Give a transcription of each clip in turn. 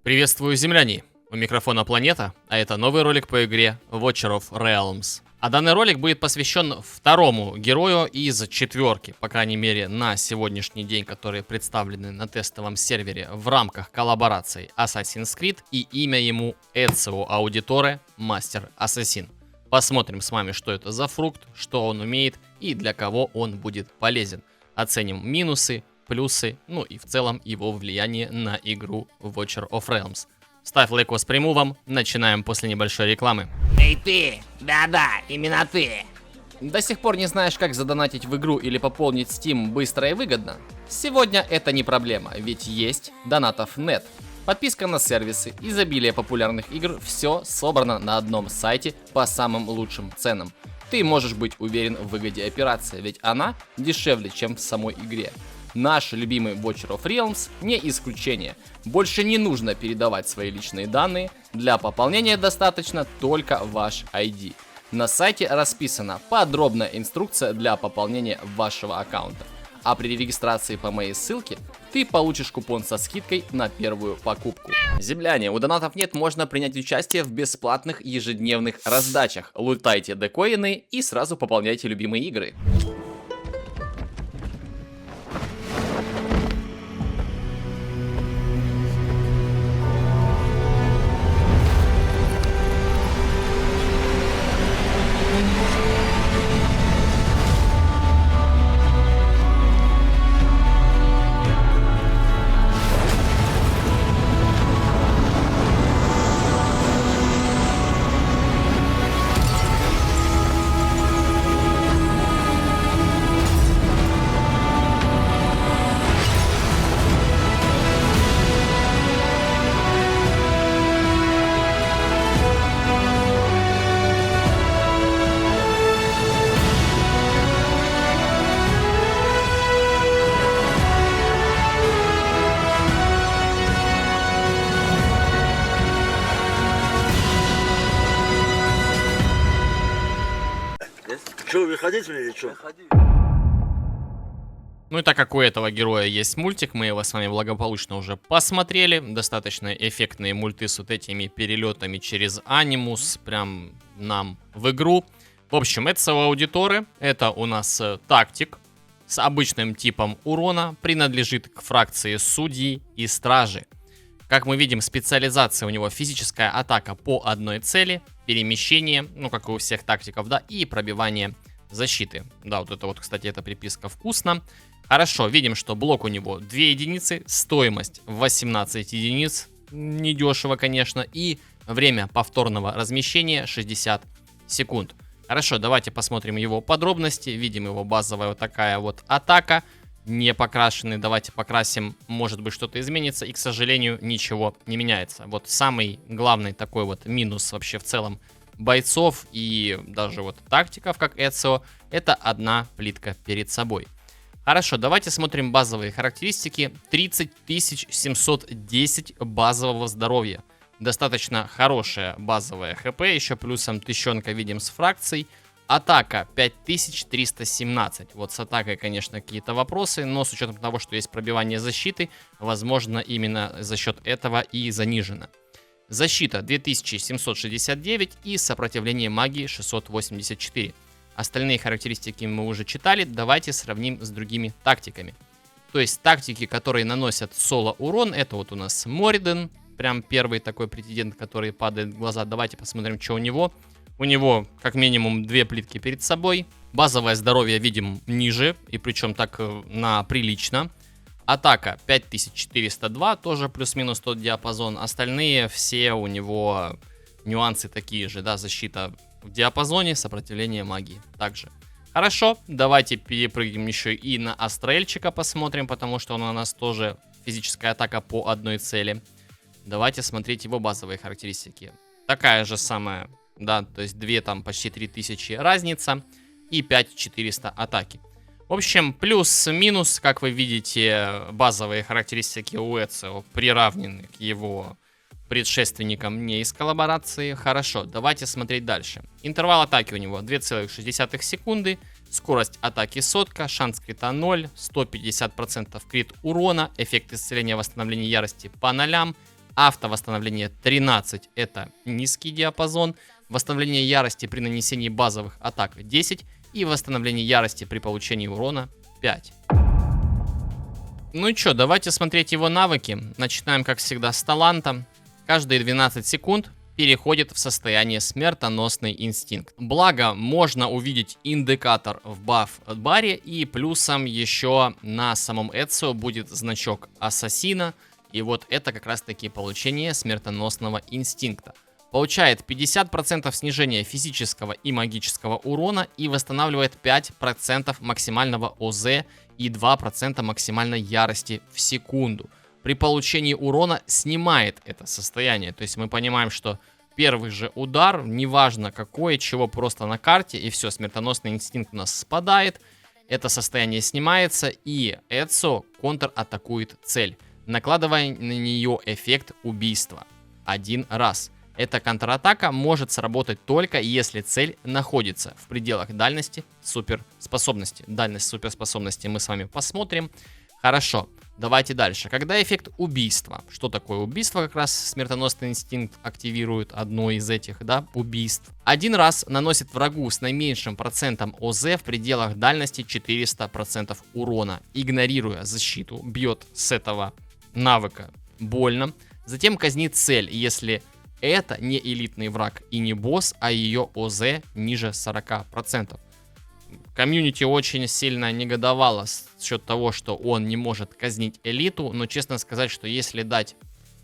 Приветствую, земляне! У микрофона Планета, а это новый ролик по игре Watcher of Realms. А данный ролик будет посвящен второму герою из четверки, по крайней мере на сегодняшний день, которые представлены на тестовом сервере в рамках коллаборации Assassin's Creed, и имя ему Ezio Auditore, Мастер-Ассасин. Посмотрим с вами, что это за фрукт, что он умеет и для кого он будет полезен. Оценим минусы, плюсы, ну и в целом его влияние на игру Watcher of Realms. Ставь лайкос с примувом, начинаем после небольшой рекламы. Эй ты! Да-да, именно ты! До сих пор не знаешь, как задонатить в игру или пополнить Steam быстро и выгодно? Сегодня это не проблема, ведь есть Donatov.net. Подписка на сервисы, изобилие популярных игр, все собрано на одном сайте по самым лучшим ценам. Ты можешь быть уверен в выгоде операции, ведь она дешевле, чем в самой игре. Наш любимый Watcher of Realms не исключение. Больше не нужно передавать свои личные данные, для пополнения достаточно только ваш ID. На сайте расписана подробная инструкция для пополнения вашего аккаунта. А при регистрации по моей ссылке ты получишь купон со скидкой на первую покупку. Земляне, у Donatov.net можно принять участие в бесплатных ежедневных раздачах. Лутайте декоины и сразу пополняйте любимые игры. Что, выходить мне или что? Ну и так как у этого героя есть мультик, мы его с вами благополучно уже посмотрели. Достаточно эффектные мульты с вот этими перелетами через анимус, прям нам в игру. В общем, Ezio Auditore, это у нас тактик с обычным типом урона, принадлежит к фракции судьи и стражи. Как мы видим, специализация у него физическая атака по одной цели, перемещение, ну как и у всех тактиков, да, и пробивание защиты. Да, вот это вот, кстати, эта приписка вкусно. Хорошо, видим, что блок у него 2 единицы, стоимость 18 единиц, недешево, конечно, и время повторного размещения 60 секунд. Хорошо, давайте посмотрим его подробности. Видим его базовая вот такая вот атака. Не покрашенный, давайте покрасим, может быть что-то изменится, и, к сожалению, ничего не меняется. Вот самый главный такой вот минус вообще в целом бойцов и даже вот тактиков, как Ezio, это одна плитка перед собой. Хорошо, давайте смотрим базовые характеристики. 30 710 базового здоровья. Достаточно хорошая базовая хп, еще плюсом тыщенка видим с фракцией. Атака 5317. Вот с атакой, конечно, какие-то вопросы, но с учетом того, что есть пробивание защиты, возможно, именно за счет этого и занижено. Защита 2769 и сопротивление магии 684. Остальные характеристики мы уже читали, давайте сравним с другими тактиками. То есть тактики, которые наносят соло урон, это вот у нас Мориден, прям первый такой претендент, который падает в глаза. Давайте посмотрим, что у него. У него как минимум 2 плитки перед собой. Базовое здоровье видим ниже, и причем так на прилично. Атака 5402, тоже плюс-минус тот диапазон. Остальные все у него нюансы такие же, да, защита в диапазоне, сопротивление магии также. Хорошо, давайте перепрыгнем еще и на Астрельчика посмотрим, потому что он у нас тоже физическая атака по одной цели. Давайте смотреть его базовые характеристики. Такая же самая... Да, то есть 2 там почти 3000 разница и 5400 атаки. В общем, плюс-минус, как вы видите, базовые характеристики у Ezio приравнены к его предшественникам не из коллаборации. Хорошо, давайте смотреть дальше. Интервал атаки у него 2,6 секунды, скорость атаки сотка, шанс крита 0, 150% крит урона, эффект исцеления восстановления ярости по нолям, автовосстановление 13, это низкий диапазон, восстановление ярости при нанесении базовых атак 10 и восстановление ярости при получении урона 5. Ну и что, давайте смотреть его навыки. Начинаем, как всегда, с таланта. Каждые 12 секунд переходит в состояние смертоносный инстинкт. Благо, можно увидеть индикатор в баф-баре, и плюсом еще на самом Эцио будет значок ассасина. И вот это как раз таки получение смертоносного инстинкта. Получает 50% снижения физического и магического урона и восстанавливает 5% максимального ОЗ и 2% максимальной ярости в секунду. При получении урона снимает это состояние. То есть мы понимаем, что первый же удар, неважно какой, чего, просто на карте, и все, смертоносный инстинкт у нас спадает. Это состояние снимается, и Эцио контратакует цель, накладывая на нее эффект убийства. Один раз. Эта контратака может сработать только если цель находится в пределах дальности суперспособности. Дальность суперспособности мы с вами посмотрим. Хорошо, давайте дальше. Когда эффект убийства? Что такое убийство? Как раз смертоносный инстинкт активирует одно из этих, да, убийств. Один раз наносит врагу с наименьшим процентом ОЗ в пределах дальности 400% урона, игнорируя защиту. Бьет с этого навыка больно. Затем казнит цель, если это не элитный враг и не босс, а ее ОЗ ниже 40%. Комьюнити очень сильно негодовало с счет того, что он не может казнить элиту, но честно сказать, что если дать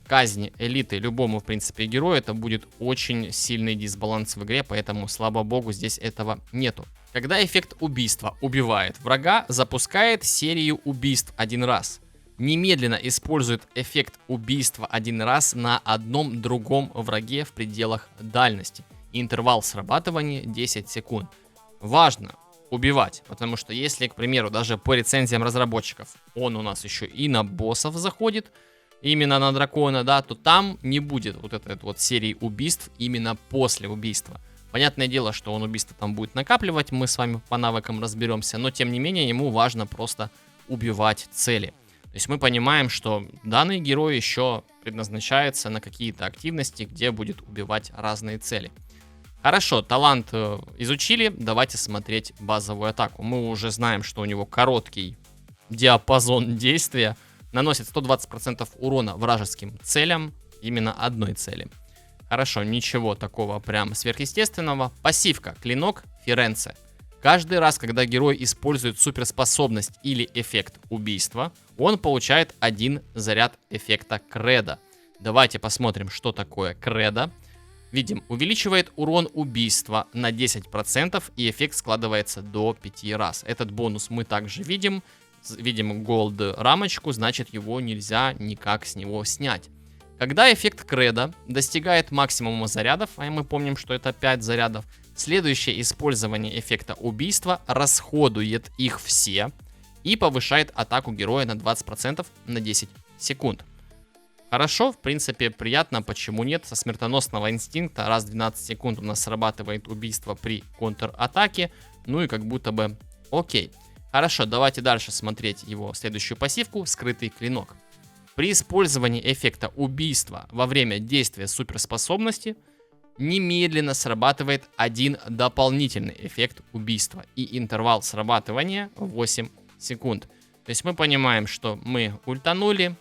казни элиты любому, в принципе, герою, это будет очень сильный дисбаланс в игре, поэтому, слава богу, здесь этого нету. Когда эффект убийства убивает врага, запускает серию убийств один раз. Немедленно использует эффект убийства один раз на одном другом враге в пределах дальности. Интервал срабатывания 10 секунд. Важно убивать, потому что если, к примеру, даже по рецензиям разработчиков он у нас еще и на боссов заходит, именно на дракона, да, то там не будет вот этой вот серии убийств именно после убийства. Понятное дело, что он убийство там будет накапливать, мы с вами по навыкам разберемся, но тем не менее ему важно просто убивать цели. То есть мы понимаем, что данный герой еще предназначается на какие-то активности, где будет убивать разные цели. Хорошо, талант изучили, давайте смотреть базовую атаку. Мы уже знаем, что у него короткий диапазон действия, наносит 120% урона вражеским целям, именно одной цели. Хорошо, ничего такого прям сверхъестественного. Пассивка, клинок Ференце. Каждый раз, когда герой использует суперспособность или эффект убийства, он получает один заряд эффекта кредо. Давайте посмотрим, что такое кредо. Видим, увеличивает урон убийства на 10% и эффект складывается до 5 раз. Этот бонус мы также видим. Видим голд рамочку, значит его нельзя никак с него снять. Когда эффект кредо достигает максимума зарядов, а мы помним, что это 5 зарядов, следующее использование эффекта убийства расходует их все и повышает атаку героя на 20% на 10 секунд. Хорошо, в принципе, приятно, почему нет. Со смертоносного инстинкта раз в 12 секунд у нас срабатывает убийство при контратаке. Ну и как будто бы окей. Хорошо, давайте дальше смотреть его следующую пассивку, скрытый клинок. При использовании эффекта убийства во время действия суперспособности немедленно срабатывает один дополнительный эффект убийства. И интервал срабатывания 8 секунд. То есть мы понимаем, что мы ультанули.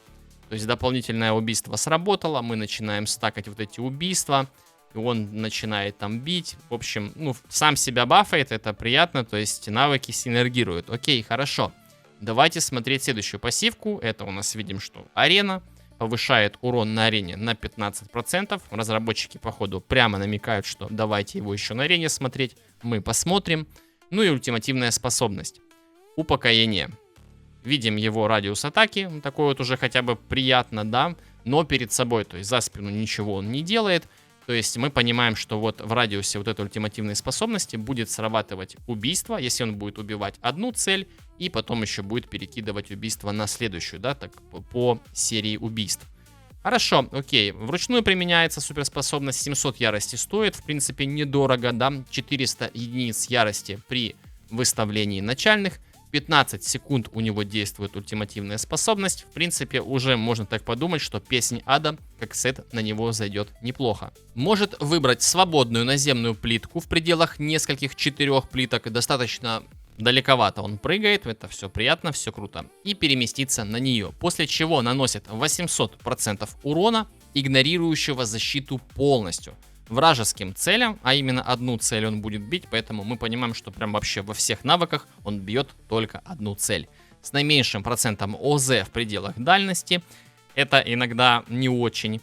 То есть дополнительное убийство сработало, мы начинаем стакать вот эти убийства, и он начинает там бить. В общем, ну, сам себя бафает, это приятно, то есть навыки синергируют. Окей, хорошо. Давайте смотреть следующую пассивку. Это у нас видим, что арена. Повышает урон на арене на 15%. Разработчики, походу, прямо намекают, что давайте его еще на арене смотреть. Мы посмотрим. Ну и ультимативная способность. Упокоение. Видим его радиус атаки, такой вот уже хотя бы приятно, да, но перед собой, то есть за спину ничего он не делает. То есть мы понимаем, что вот в радиусе вот этой ультимативной способности будет срабатывать убийство, если он будет убивать одну цель, и потом еще будет перекидывать убийство на следующую, да, так по серии убийств. Хорошо, окей, вручную применяется суперспособность, 700 ярости стоит, в принципе недорого, да, 400 единиц ярости при выставлений начальных. 15 секунд у него действует ультимативная способность. В принципе, уже можно так подумать, что Песнь Ада как сет на него зайдет неплохо. Может выбрать свободную наземную плитку в пределах нескольких 4 плиток. Достаточно далековато он прыгает, это все приятно, все круто. И переместиться на нее, после чего наносит 800% урона, игнорирующего защиту полностью. Вражеским целям, а именно одну цель он будет бить, поэтому мы понимаем, что прям вообще во всех навыках он бьет только одну цель. С наименьшим процентом ОЗ в пределах дальности, это иногда не очень.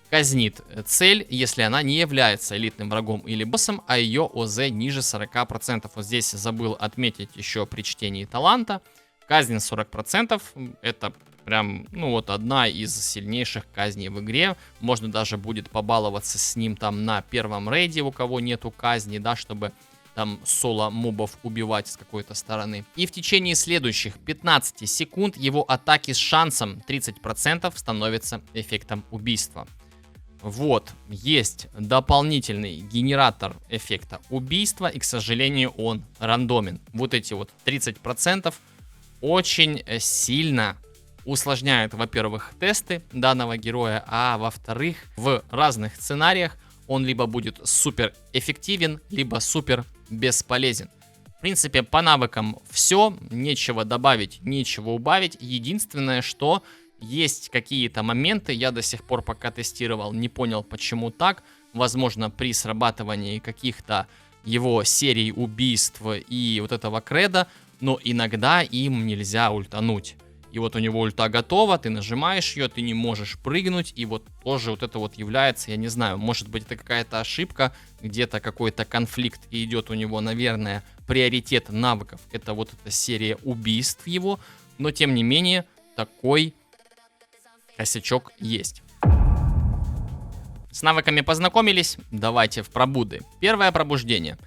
Казнит цель, если она не является элитным врагом или боссом, а ее ОЗ ниже 40%. Вот здесь забыл отметить еще при чтении таланта. Казнь 40%, это прям, ну вот, одна из сильнейших казней в игре. Можно даже будет побаловаться с ним там на первом рейде, у кого нету казни, да, чтобы там соло мобов убивать с какой-то стороны. И в течение следующих 15 секунд его атаки с шансом 30% становятся эффектом убийства. Вот, есть дополнительный генератор эффекта убийства, и, к сожалению, он рандомен. Вот эти вот 30% очень сильно усложняют, во-первых, тесты данного героя, а во-вторых, в разных сценариях он либо будет супер эффективен, либо супер бесполезен. В принципе, по навыкам все, нечего добавить, нечего убавить. Единственное, что есть какие-то моменты, я до сих пор пока тестировал, не понял, почему так. Возможно, при срабатывании каких-то его серий убийств и вот этого креда, но иногда им нельзя ультануть. И вот у него ульта готова, ты нажимаешь ее, ты не можешь прыгнуть, и вот тоже вот это вот является, я не знаю, может быть это какая-то ошибка, где-то какой-то конфликт, и идет у него, наверное, приоритет навыков, это вот эта серия убийств его, но тем не менее такой косячок есть. С навыками познакомились, давайте в пробуды. Первое пробуждение.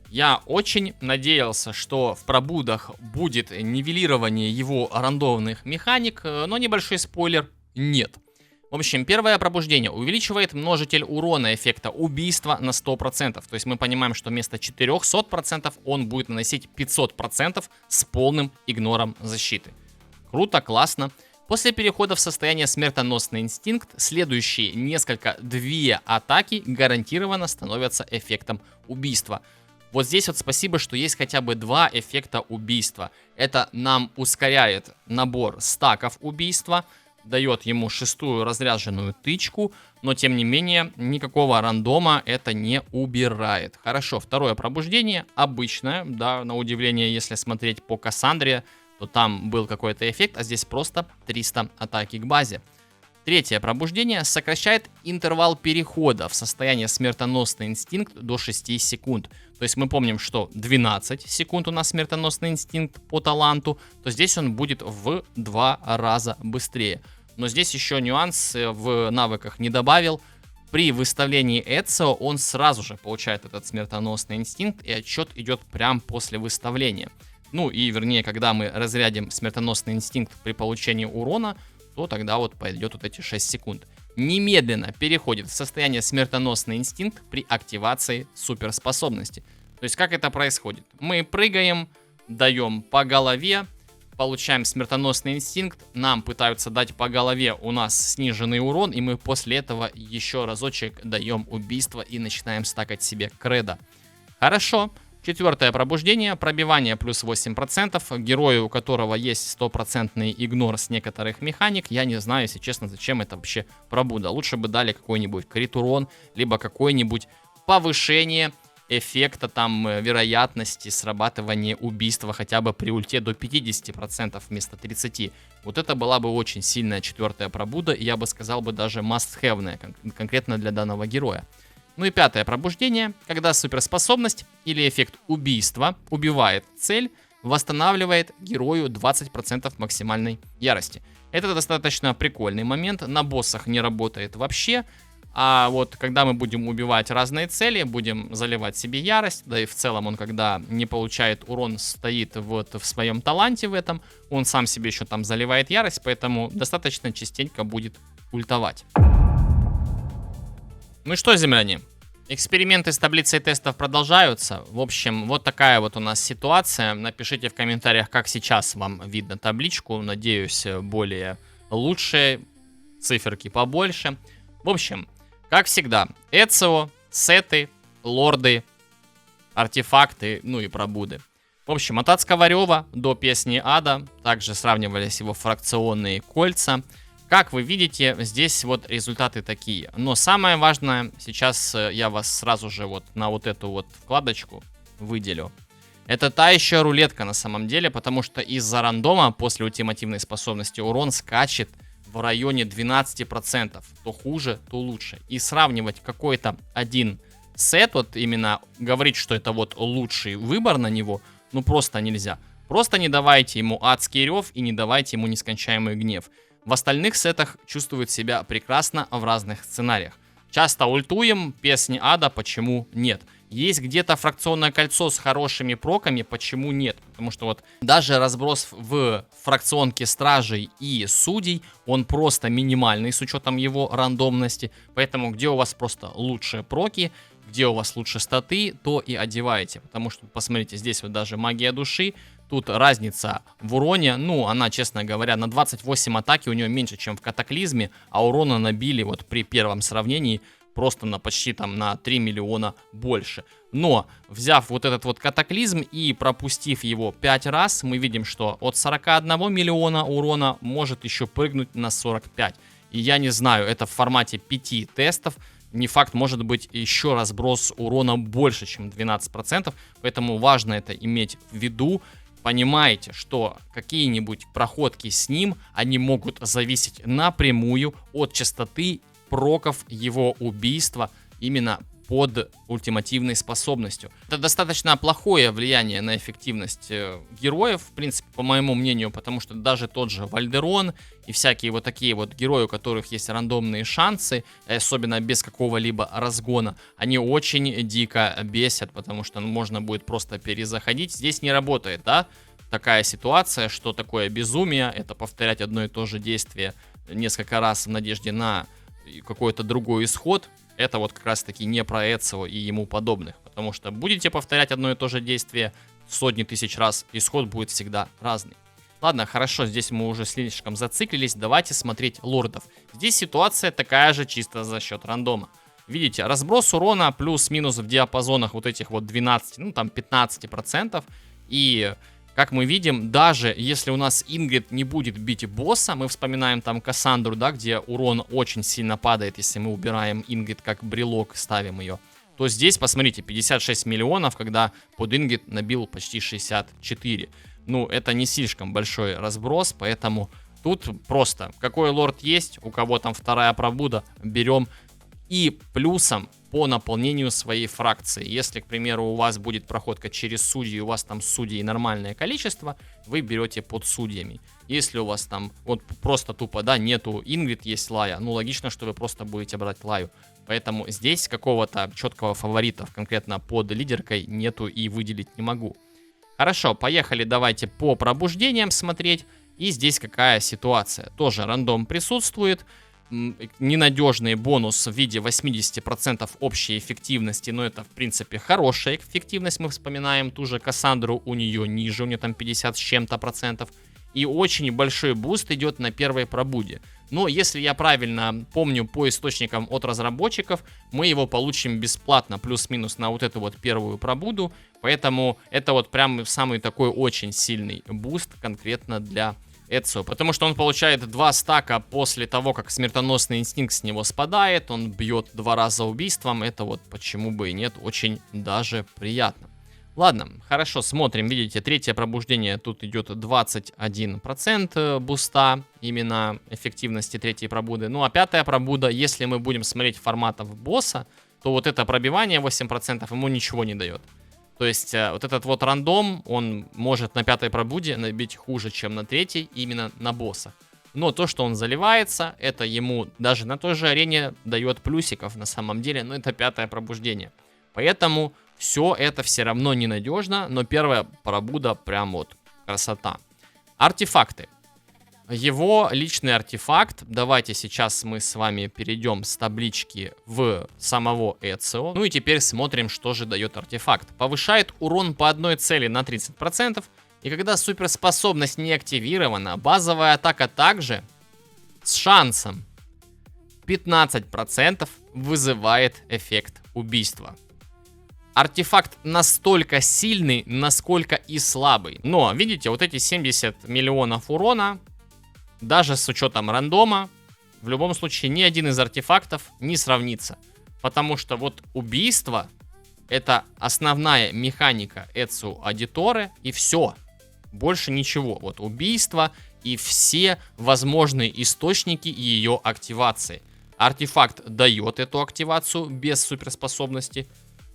Я очень надеялся, что в пробудах будет нивелирование его рандомных механик, но небольшой спойлер — нет. В общем, первое пробуждение увеличивает множитель урона эффекта убийства на 100%. То есть мы понимаем, что вместо 400% он будет наносить 500% с полным игнором защиты. Круто, классно. После перехода в состояние смертоносный инстинкт, следующие две атаки гарантированно становятся эффектом убийства. Вот здесь вот спасибо, что есть хотя бы 2 эффекта убийства. Это нам ускоряет набор стаков убийства, дает ему 6-ю разряженную тычку, но тем не менее никакого рандома это не убирает. Хорошо, второе пробуждение обычное, да, на удивление, если смотреть по Кассандре, то там был какой-то эффект, а здесь просто 300 атаки к базе. Третье пробуждение сокращает интервал перехода в состояние смертоносный инстинкт до 6 секунд. То есть мы помним, что 12 секунд у нас смертоносный инстинкт по таланту, то здесь он будет в 2 раза быстрее. Но здесь еще нюанс в навыках не добавил. При выставлении Эцио он сразу же получает этот смертоносный инстинкт, и отчет идет прямо после выставления. Ну и вернее, когда мы разрядим смертоносный инстинкт при получении урона, то тогда вот пойдет вот эти 6 секунд. Немедленно переходит в состояние смертоносный инстинкт при активации суперспособности. То есть как это происходит? Мы прыгаем, даем по голове, получаем смертоносный инстинкт, нам пытаются дать по голове, у нас сниженный урон, и мы после этого еще разочек даем убийство и начинаем стакать себе кредо. Хорошо. Четвертое пробуждение, пробивание плюс 8%, герою, у которого есть 100% игнор с некоторых механик. Я не знаю, если честно, зачем это вообще пробуда. Лучше бы дали какой-нибудь крит урон, либо какое-нибудь повышение эффекта там вероятности срабатывания убийства хотя бы при ульте до 50% вместо 30%. Вот это была бы очень сильная четвертая пробуда, и я бы сказал бы даже must-have-ная конкретно для данного героя. Ну и пятое пробуждение, когда суперспособность или эффект убийства убивает цель, восстанавливает герою 20% максимальной ярости. Это достаточно прикольный момент, на боссах не работает вообще, а вот когда мы будем убивать разные цели, будем заливать себе ярость, да и в целом он, когда не получает урон, стоит вот в своем таланте в этом, он сам себе еще там заливает ярость, поэтому достаточно частенько будет ультовать. Ну и что, земляне? Эксперименты с таблицей тестов продолжаются. В общем, вот такая вот у нас ситуация. Напишите в комментариях, как сейчас вам видно табличку. Надеюсь, более лучшие, циферки побольше. В общем, как всегда, Эцио, сеты, лорды, артефакты, ну и пробуды. В общем, от Адского Рева до Песни Ада. Также сравнивались его фракционные кольца. Как вы видите, здесь вот результаты такие. Но самое важное, сейчас я вас сразу же вот на вот эту вот вкладочку выделю. Это та еще рулетка на самом деле, потому что из-за рандома после ультимативной способности урон скачет в районе 12%. То хуже, то лучше. И сравнивать какой-то один сет, вот именно говорить, что это вот лучший выбор на него, ну просто нельзя. Просто не давайте ему Адский Рев и не давайте ему Нескончаемый Гнев. В остальных сетах чувствует себя прекрасно в разных сценариях. Часто ультуем, Песни Ада, почему нет? Есть где-то фракционное кольцо с хорошими проками, почему нет? Потому что вот даже разброс в фракционке стражей и судей, он просто минимальный с учетом его рандомности. Поэтому где у вас просто лучшие проки, где у вас лучше статы, то и одеваете. Потому что, посмотрите, здесь вот даже магия души. Тут разница в уроне, ну, она, честно говоря, на 28 атаки у нее меньше, чем в Катаклизме, а урона набили вот при первом сравнении просто на почти там на 3 миллиона больше. Но, взяв вот этот вот Катаклизм и пропустив его 5 раз, мы видим, что от 41 миллиона урона может еще прыгнуть на 45. И я не знаю, это в формате 5 тестов. Не факт, может быть еще разброс урона больше, чем 12%. Поэтому важно это иметь в виду. Понимаете, что какие-нибудь проходки с ним, они могут зависеть напрямую от частоты проков его убийства именно под ультимативной способностью. Это достаточно плохое влияние на эффективность героев, в принципе, по моему мнению, потому что даже тот же Вальдерон и всякие вот такие вот герои, у которых есть рандомные шансы, особенно без какого-либо разгона, они очень дико бесят, потому что можно будет просто перезаходить. Здесь не работает, да, такая ситуация, что такое безумие, это повторять одно и то же действие несколько раз в надежде на какой-то другой исход. Это вот как раз таки не про Эцио и ему подобных. Потому что будете повторять одно и то же действие сотни тысяч раз, исход будет всегда разный. Ладно, хорошо, здесь мы уже слишком зациклились. Давайте смотреть лордов. Здесь ситуация такая же, чисто за счет рандома. Видите, разброс урона плюс-минус в диапазонах вот этих вот 12, ну там 15%. И как мы видим, даже если у нас Ингрид не будет бить босса, мы вспоминаем там Кассандру, да, где урон очень сильно падает, если мы убираем Ингрид как брелок, ставим ее, то здесь, посмотрите, 56 миллионов, когда под Ингрид набил почти 64. Ну, это не слишком большой разброс, поэтому тут просто, какой лорд есть, у кого там вторая пробуда, берем. И плюсом по наполнению своей фракции. Если, к примеру, у вас будет проходка через судьи, у вас там судей нормальное количество, вы берете под судьями. Если у вас там вот просто тупо, да, нету Ингрид, есть Лая, ну логично, что вы просто будете брать Лаю. Поэтому здесь какого-то четкого фаворита конкретно под лидеркой нету и выделить не могу. Хорошо, поехали, давайте по пробуждениям смотреть. И здесь какая ситуация. Тоже рандом присутствует. Ненадежный бонус в виде 80% общей эффективности, но это в принципе хорошая эффективность. Мы вспоминаем ту же Кассандру, у нее ниже, у нее там 50 с чем-то процентов. И очень большой буст идет на первой пробуде. Но если я правильно помню по источникам от разработчиков, мы его получим бесплатно плюс-минус на вот эту вот первую пробуду. Поэтому это вот прям самый такой очень сильный буст конкретно для Эцио, потому что он получает 2 стака после того, как смертоносный инстинкт с него спадает, он бьет 2 раза убийством, это вот почему бы и нет, очень даже приятно. Ладно, хорошо, смотрим, видите, третье пробуждение, тут идет 21% буста, именно эффективности третьей пробуды, ну а пятая пробуда, если мы будем смотреть форматов босса, то вот это пробивание 8% ему ничего не дает. То есть вот этот вот рандом, он может на пятой пробуде набить хуже, чем на третьей, именно на боссах. Но то, что он заливается, это ему даже на той же арене дает плюсиков на самом деле, но это пятое пробуждение. Поэтому все это все равно ненадежно, но первая пробуда прям вот красота. Артефакты. его личный артефакт. Давайте сейчас мы с вами перейдем с таблички в самого Эцио. Ну и теперь смотрим, что же дает артефакт. Повышает урон по одной цели на 30%. И когда суперспособность не активирована, базовая атака также с шансом 15% вызывает эффект убийства. Артефакт настолько сильный, насколько и слабый. Но, видите, вот эти 70 миллионов урона, даже с учетом рандома, в любом случае ни один из артефактов не сравнится. Потому что вот убийство — это основная механика Эцио Аудиторе, и все. Больше ничего. Вот убийство и все возможные источники ее активации. Артефакт дает эту активацию без суперспособности.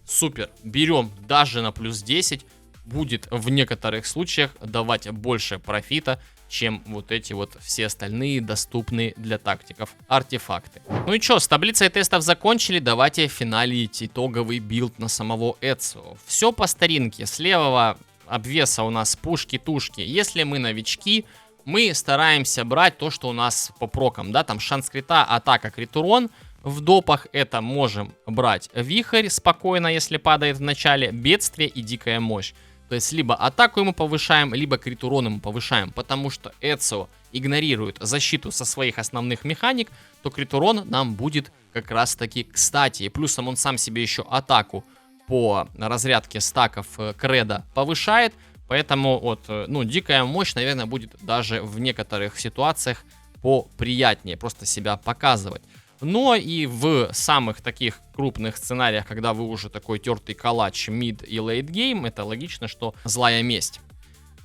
Супер. Берем даже на плюс 10. Будет в некоторых случаях давать больше профита, чем вот эти вот все остальные доступные для тактиков артефакты. Ну и что, с таблицей тестов закончили. Давайте финалить итоговый билд на самого Эцио. Все по старинке. С левого обвеса у нас пушки-тушки. Если мы новички, мы стараемся брать то, что у нас по прокам, да, там шанс крита, атака, крит урон. В допах это можем брать вихрь спокойно, если падает в начале, бедствие и дикая мощь. То есть либо атаку ему повышаем, либо крит урон ему повышаем, потому что Эцио игнорирует защиту со своих основных механик, то крит урон нам будет как раз таки кстати. И плюсом он сам себе еще атаку по разрядке стаков креда повышает. Поэтому вот, ну, дикая мощь, наверное, будет даже в некоторых ситуациях поприятнее просто себя показывать. Но и в самых таких крупных сценариях, когда вы уже такой тертый калач мид и лейт гейм, это логично, что злая месть.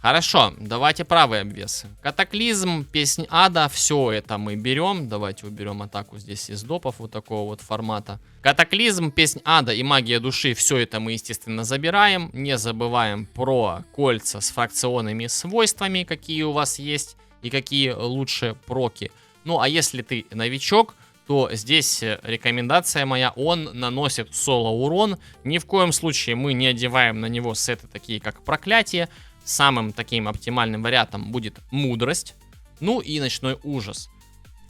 Хорошо, давайте правый обвес. Катаклизм, песнь ада, все это мы берем. Давайте уберем атаку здесь из допов вот такого вот формата. Катаклизм, песнь ада и магия души, все это мы, естественно, забираем. Не забываем про кольца с фракционными свойствами, какие у вас есть и какие лучше проки. Ну, а если ты новичок, то здесь рекомендация моя, он наносит соло урон. Ни в коем случае мы не одеваем на него сеты такие, как проклятие. Самым таким оптимальным вариантом будет мудрость, ну и ночной ужас.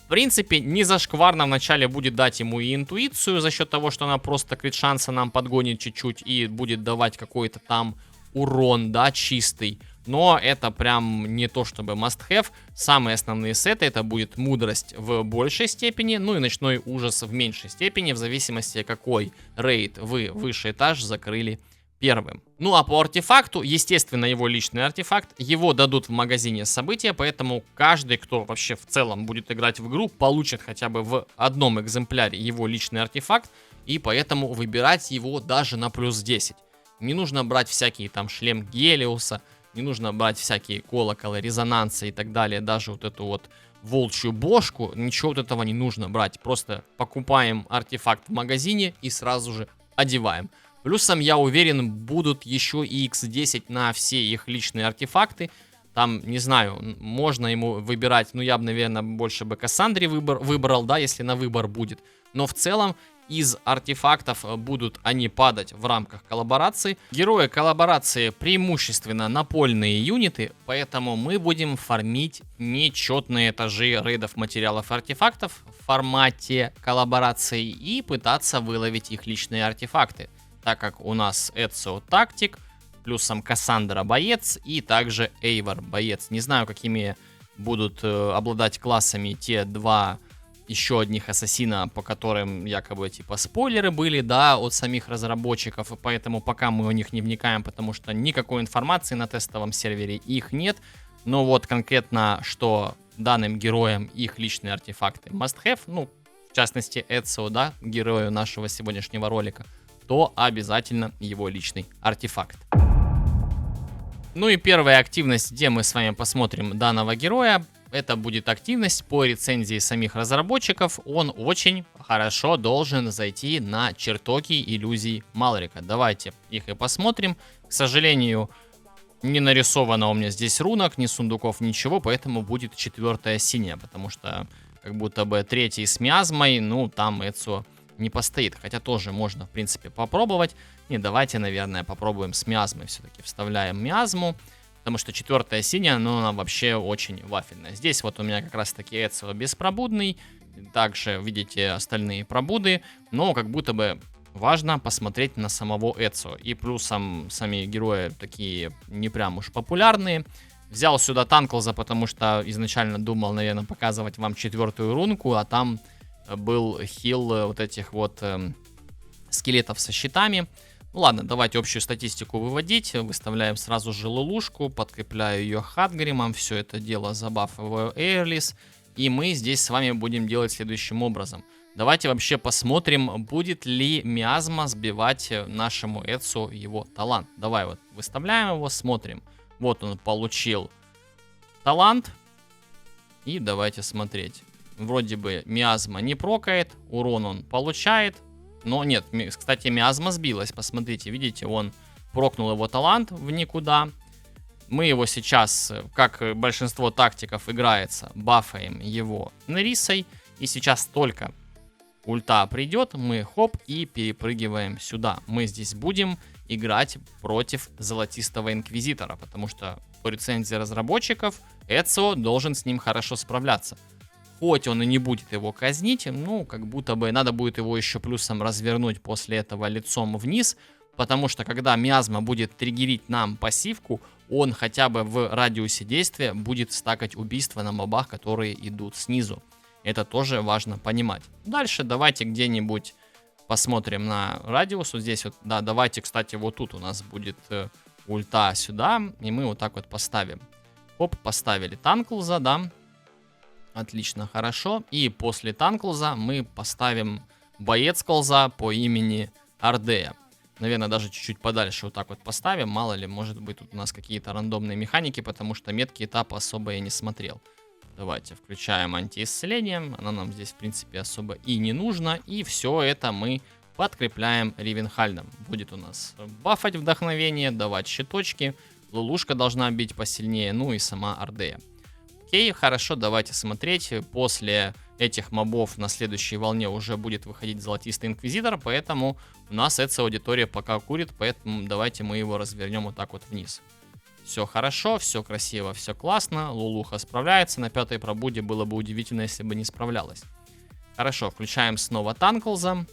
В принципе, не зашкварно вначале будет дать ему и интуицию, за счет того, что она просто крит шанса нам подгонит чуть-чуть и будет давать какой-то там урон, да, чистый. Но это прям не то чтобы must have. Самые основные сеты это будет мудрость в большей степени, ну и ночной ужас в меньшей степени, в зависимости какой рейд вы высший этаж закрыли первым. Ну а по артефакту, естественно, его личный артефакт, его дадут в магазине события, поэтому каждый, кто вообще в целом будет играть в игру, получит хотя бы в одном экземпляре его личный артефакт, и поэтому выбирать его даже на плюс 10. Не нужно брать всякие там шлем Гелиуса, не нужно брать всякие колоколы, резонансы и так далее, даже вот эту вот волчью бошку, ничего вот этого не нужно брать, просто покупаем артефакт в магазине и сразу же одеваем. Плюсом, я уверен, будут еще и X10 на все их личные артефакты. Там, не знаю, можно ему выбирать, ну я бы, наверное, больше бы Кассандре выбрал, да, если на выбор будет. Но в целом из артефактов будут они падать в рамках коллаборации. Герои коллаборации преимущественно напольные юниты, поэтому мы будем фармить нечетные этажи рейдов материалов и артефактов в формате коллаборации и пытаться выловить их личные артефакты. Так как у нас Эцио тактик, плюсом Кассандра боец и также Эйвор боец. Не знаю, какими будут обладать классами те два еще одних ассасина, по которым якобы типа спойлеры были, да, от самих разработчиков, поэтому пока мы у них не вникаем, потому что никакой информации на тестовом сервере их нет. Но вот конкретно, что данным героям их личные артефакты must have, ну, в частности Эцио, да, герою нашего сегодняшнего ролика, то обязательно его личный артефакт. Ну и первая активность, где мы с вами посмотрим данного героя, это будет активность по рецензии самих разработчиков. Он очень хорошо должен зайти на чертоги иллюзий Малрика. Давайте их и посмотрим. К сожалению, не нарисовано у меня здесь рунок, ни сундуков, ничего, поэтому будет 4-я синяя, потому что как будто бы 3-й с миазмой, ну там Эцио не постоит, хотя тоже можно в принципе попробовать. Не, давайте, наверное, попробуем с миазмой, все-таки вставляем миазму. Потому что 4-я синяя, но она вообще очень вафельная. Здесь вот у меня как раз таки Эцио беспробудный. Также видите остальные пробуды. Но как будто бы важно посмотреть на самого Эцио. И плюсом сами герои такие не прям уж популярные. Взял сюда Танклза, потому что изначально думал, наверное, показывать вам 4-ю рунку. А там был хил вот этих вот скелетов со щитами. Ну ладно, давайте общую статистику выводить. Выставляем сразу же лулушку, подкрепляю ее хатгримом. Все это дело забафываю эйрлис. И мы здесь с вами будем делать следующим образом. Давайте вообще посмотрим, будет ли миазма сбивать нашему Эцу его талант. Давай вот выставляем его, смотрим. Вот он получил талант. И давайте смотреть. Вроде бы миазма не прокает, урон он получает. Но нет, кстати, миазма сбилась. Посмотрите, видите, он прокнул его талант в никуда. Мы его сейчас, как большинство тактиков играется, бафаем его Нерисой. И сейчас только ульта придет, мы хоп и перепрыгиваем сюда. Мы здесь будем играть против Золотистого Инквизитора, потому что по рецензии разработчиков Эцио должен с ним хорошо справляться. Хоть он и не будет его казнить, ну, как будто бы надо будет его еще плюсом развернуть после этого лицом вниз, потому что когда миазма будет триггерить нам пассивку, он хотя бы в радиусе действия будет стакать убийства на мобах, которые идут снизу. Это тоже важно понимать. Дальше давайте где-нибудь посмотрим на радиус. Вот здесь вот, да, давайте, кстати, вот тут у нас будет ульта сюда, и мы вот так вот поставим. Оп, поставили Танклза, да. Отлично, хорошо. И после Танклза мы поставим Боецклза по имени Ардея. Наверное, даже чуть-чуть подальше вот так вот поставим. Мало ли, может быть, тут у нас какие-то рандомные механики, потому что метки этапа особо я не смотрел. Давайте включаем антиисцеление. Она нам здесь, в принципе, особо и не нужна. И все это мы подкрепляем Ривенхальдом. Будет у нас бафать вдохновение, давать щиточки. Лулушка должна бить посильнее, ну и сама Ардея. Окей, хорошо, давайте смотреть. После этих мобов на следующей волне уже будет выходить Золотистый Инквизитор, поэтому у нас эта аудитория пока курит, поэтому давайте мы его развернем вот так вот вниз. Все хорошо, все красиво, все классно. Лулуха справляется. На 5-й пробуде было бы удивительно, если бы не справлялась. Хорошо, включаем снова Танклза.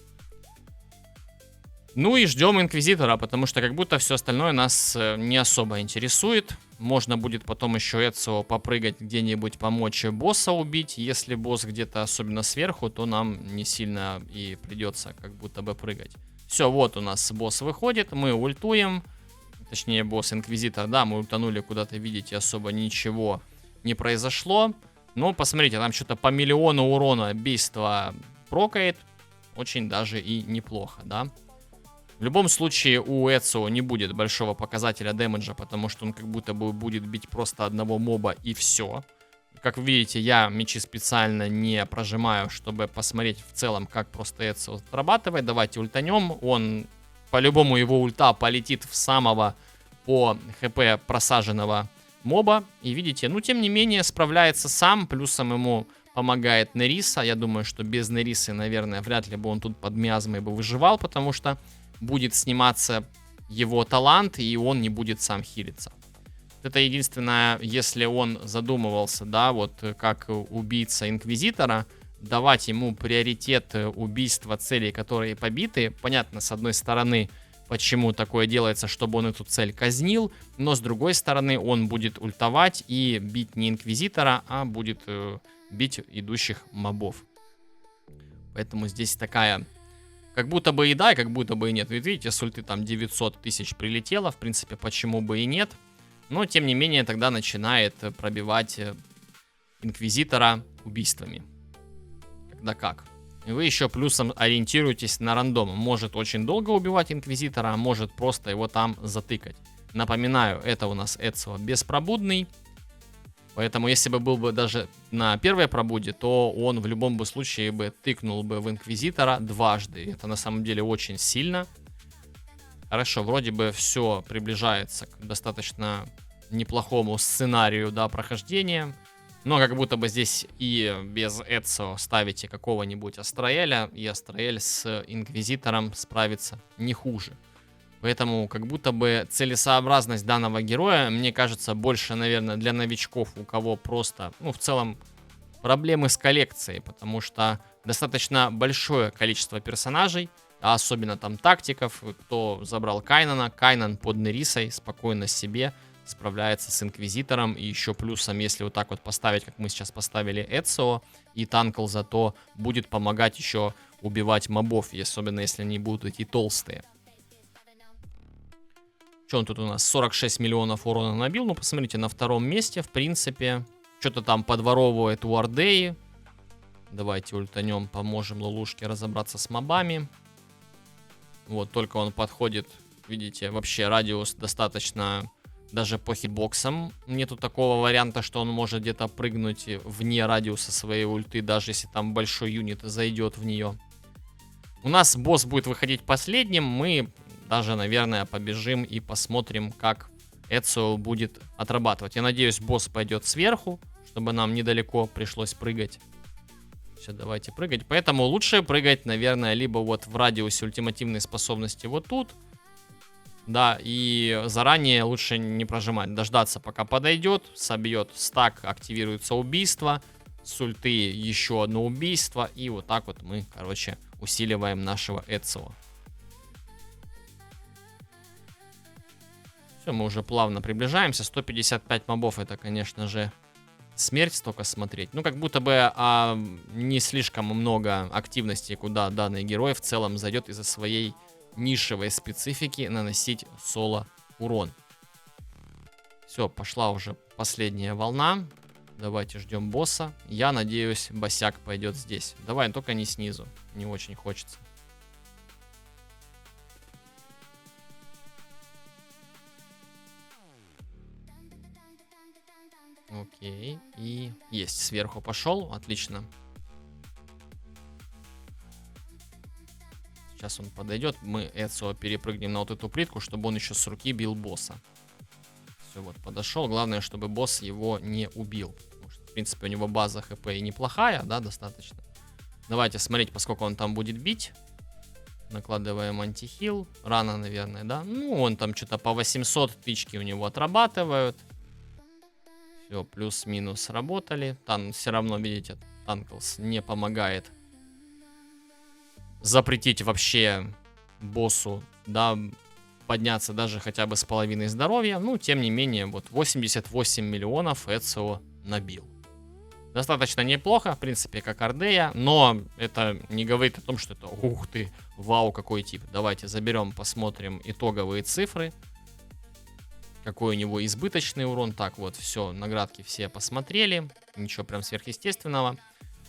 Ну и ждем Инквизитора, потому что как будто все остальное нас не особо интересует. Можно будет потом еще Эцио попрыгать где-нибудь, помочь босса убить. Если босс где-то особенно сверху, то нам не сильно и придется как будто бы прыгать. Все, вот у нас босс выходит, мы ультуем. Точнее, босс Инквизитор, да, мы ультанули куда-то, видите, особо ничего не произошло. Но посмотрите, там что-то по миллиону урона убийства прокает. Очень даже и неплохо, да. В любом случае у Эцио не будет большого показателя дэмэджа, потому что он как будто бы будет бить просто одного моба и все. Как вы видите, я мечи специально не прожимаю, чтобы посмотреть в целом, как просто Эцио отрабатывает. Давайте ультанем. Он, по-любому, его ульта полетит в самого по хп просаженного моба. И видите, ну тем не менее справляется сам, плюсом ему помогает Нериса. Я думаю, что без Нерисы, наверное, вряд ли бы он тут под миазмой бы выживал, потому что будет сниматься его талант, и он не будет сам хилиться. Это единственное, если он задумывался, да, вот как убийца Инквизитора, давать ему приоритет убийства целей, которые побиты. Понятно, с одной стороны, почему такое делается, чтобы он эту цель казнил, но с другой стороны, он будет ультовать и бить не Инквизитора, а будет бить идущих мобов. Поэтому здесь такая... Как будто бы и да, и как будто бы и нет. Ведь видите, с ульты там 900 тысяч прилетело. В принципе, почему бы и нет. Но, тем не менее, тогда начинает пробивать Инквизитора убийствами. Когда как. И вы еще плюсом ориентируетесь на рандом. Может очень долго убивать Инквизитора, а может просто его там затыкать. Напоминаю, это у нас Эцио беспробудный. Поэтому, если бы был бы даже на первой пробуде, то он в любом бы случае бы тыкнул бы в Инквизитора дважды. Это на самом деле очень сильно. Хорошо, вроде бы все приближается к достаточно неплохому сценарию, да, прохождения. Но как будто бы здесь и без Эцио ставите какого-нибудь Астраэля, и Астраэль с Инквизитором справится не хуже. Поэтому как будто бы целесообразность данного героя, мне кажется, больше, наверное, для новичков, у кого просто, ну, в целом, проблемы с коллекцией, потому что достаточно большое количество персонажей, а особенно там тактиков, кто забрал Кайнана, Кайнан под Нерисой спокойно себе справляется с Инквизитором, и еще плюсом, если вот так вот поставить, как мы сейчас поставили Эцио, и Танкл зато будет помогать еще убивать мобов, и особенно если они будут идти толстые. Что он тут у нас? 46 миллионов урона набил. Ну, посмотрите, на втором месте, в принципе. Что-то там подворовывает у Ордеи. Давайте ультанем, поможем Лулушке разобраться с мобами. Вот, только он подходит. Видите, вообще радиус достаточно... Даже по хитбоксам нету такого варианта, что он может где-то прыгнуть вне радиуса своей ульты, даже если там большой юнит зайдет в нее. У нас босс будет выходить последним. Мы даже, наверное, побежим и посмотрим, как Эцио будет отрабатывать. Я надеюсь, босс пойдет сверху, чтобы нам недалеко пришлось прыгать. Все, давайте прыгать. Поэтому лучше прыгать, наверное, либо вот в радиусе ультимативной способности вот тут. Да, и заранее лучше не прожимать. Дождаться, пока подойдет, собьет стак, активируется убийство. С ульты еще одно убийство. И вот так вот мы, короче, усиливаем нашего Эцио. Все, мы уже плавно приближаемся. 155 мобов, это, конечно же, смерть столько смотреть. Ну, как будто бы не слишком много активности, куда данный герой в целом зайдет из-за своей нишевой специфики наносить соло урон. Все, пошла уже последняя волна. Давайте ждем босса. Я надеюсь, босяк пойдет здесь. Давай, только не снизу. Не очень хочется. Окей. И есть. Сверху пошел. Отлично. Сейчас он подойдет. Мы Эцио перепрыгнем на вот эту плитку, чтобы он еще с руки бил босса. Все, вот подошел. Главное, чтобы босс его не убил. Потому что, в принципе, у него база хп и неплохая, да, достаточно. Давайте смотреть, поскольку он там будет бить. Накладываем антихил. Рано, наверное, да. Ну, он там что-то по 800 тычки у него отрабатывают. Все, плюс-минус работали. Там все равно, видите, Танклс не помогает запретить вообще боссу, да, подняться даже хотя бы с половиной здоровья. Ну, тем не менее, вот 88 миллионов Эцио набил. Достаточно неплохо, в принципе, как Ордея, но это не говорит о том, что это, ух ты, вау, какой тип. Давайте заберем, посмотрим итоговые цифры. Какой у него избыточный урон. Так, вот, все, наградки все посмотрели. Ничего прям сверхъестественного.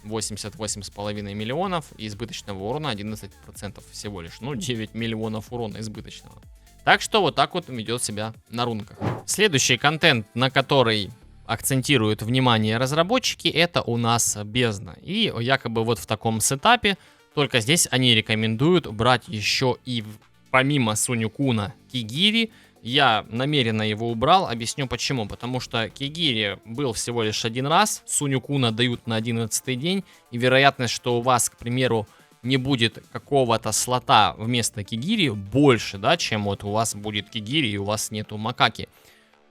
88,5 миллионов и избыточного урона 11% всего лишь. Ну, 9 миллионов урона избыточного. Так что вот так вот ведет себя на рунках. Следующий контент, на который акцентируют внимание разработчики, это у нас бездна. И якобы вот в таком сетапе, только здесь они рекомендуют брать еще и помимо Суню-куна Кигири. Я намеренно его убрал, объясню почему. Потому что Кигири был всего лишь один раз, Суню-куна дают на 11-й день, и вероятность, что у вас, к примеру, не будет какого-то слота вместо Кигири больше, да, чем вот у вас будет Кигири и у вас нету Макаки.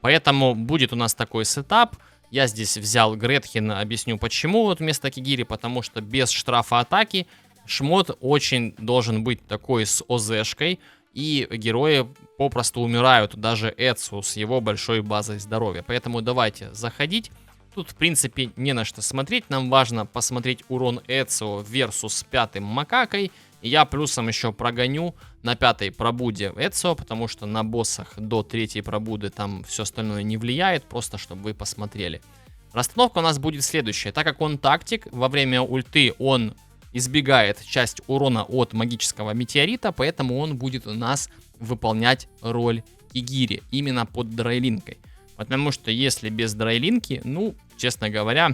Поэтому будет у нас такой сетап. Я здесь взял Гретхен, объясню почему вот вместо Кигири, потому что без штрафа атаки шмот очень должен быть такой с ОЗшкой, и герои попросту умирают, даже Эцио с его большой базой здоровья. Поэтому давайте заходить. Тут, в принципе, не на что смотреть. Нам важно посмотреть урон Эцио versus 5-м Макакой. И я плюсом еще прогоню на 5-й пробуде Эцио, потому что на боссах до 3-й пробуды там все остальное не влияет, просто чтобы вы посмотрели. Расстановка у нас будет следующая. Так как он тактик, во время ульты он избегает часть урона от магического метеорита, поэтому он будет у нас выполнять роль Кигири именно под драйлинкой. Потому что если без драйлинки, ну, честно говоря,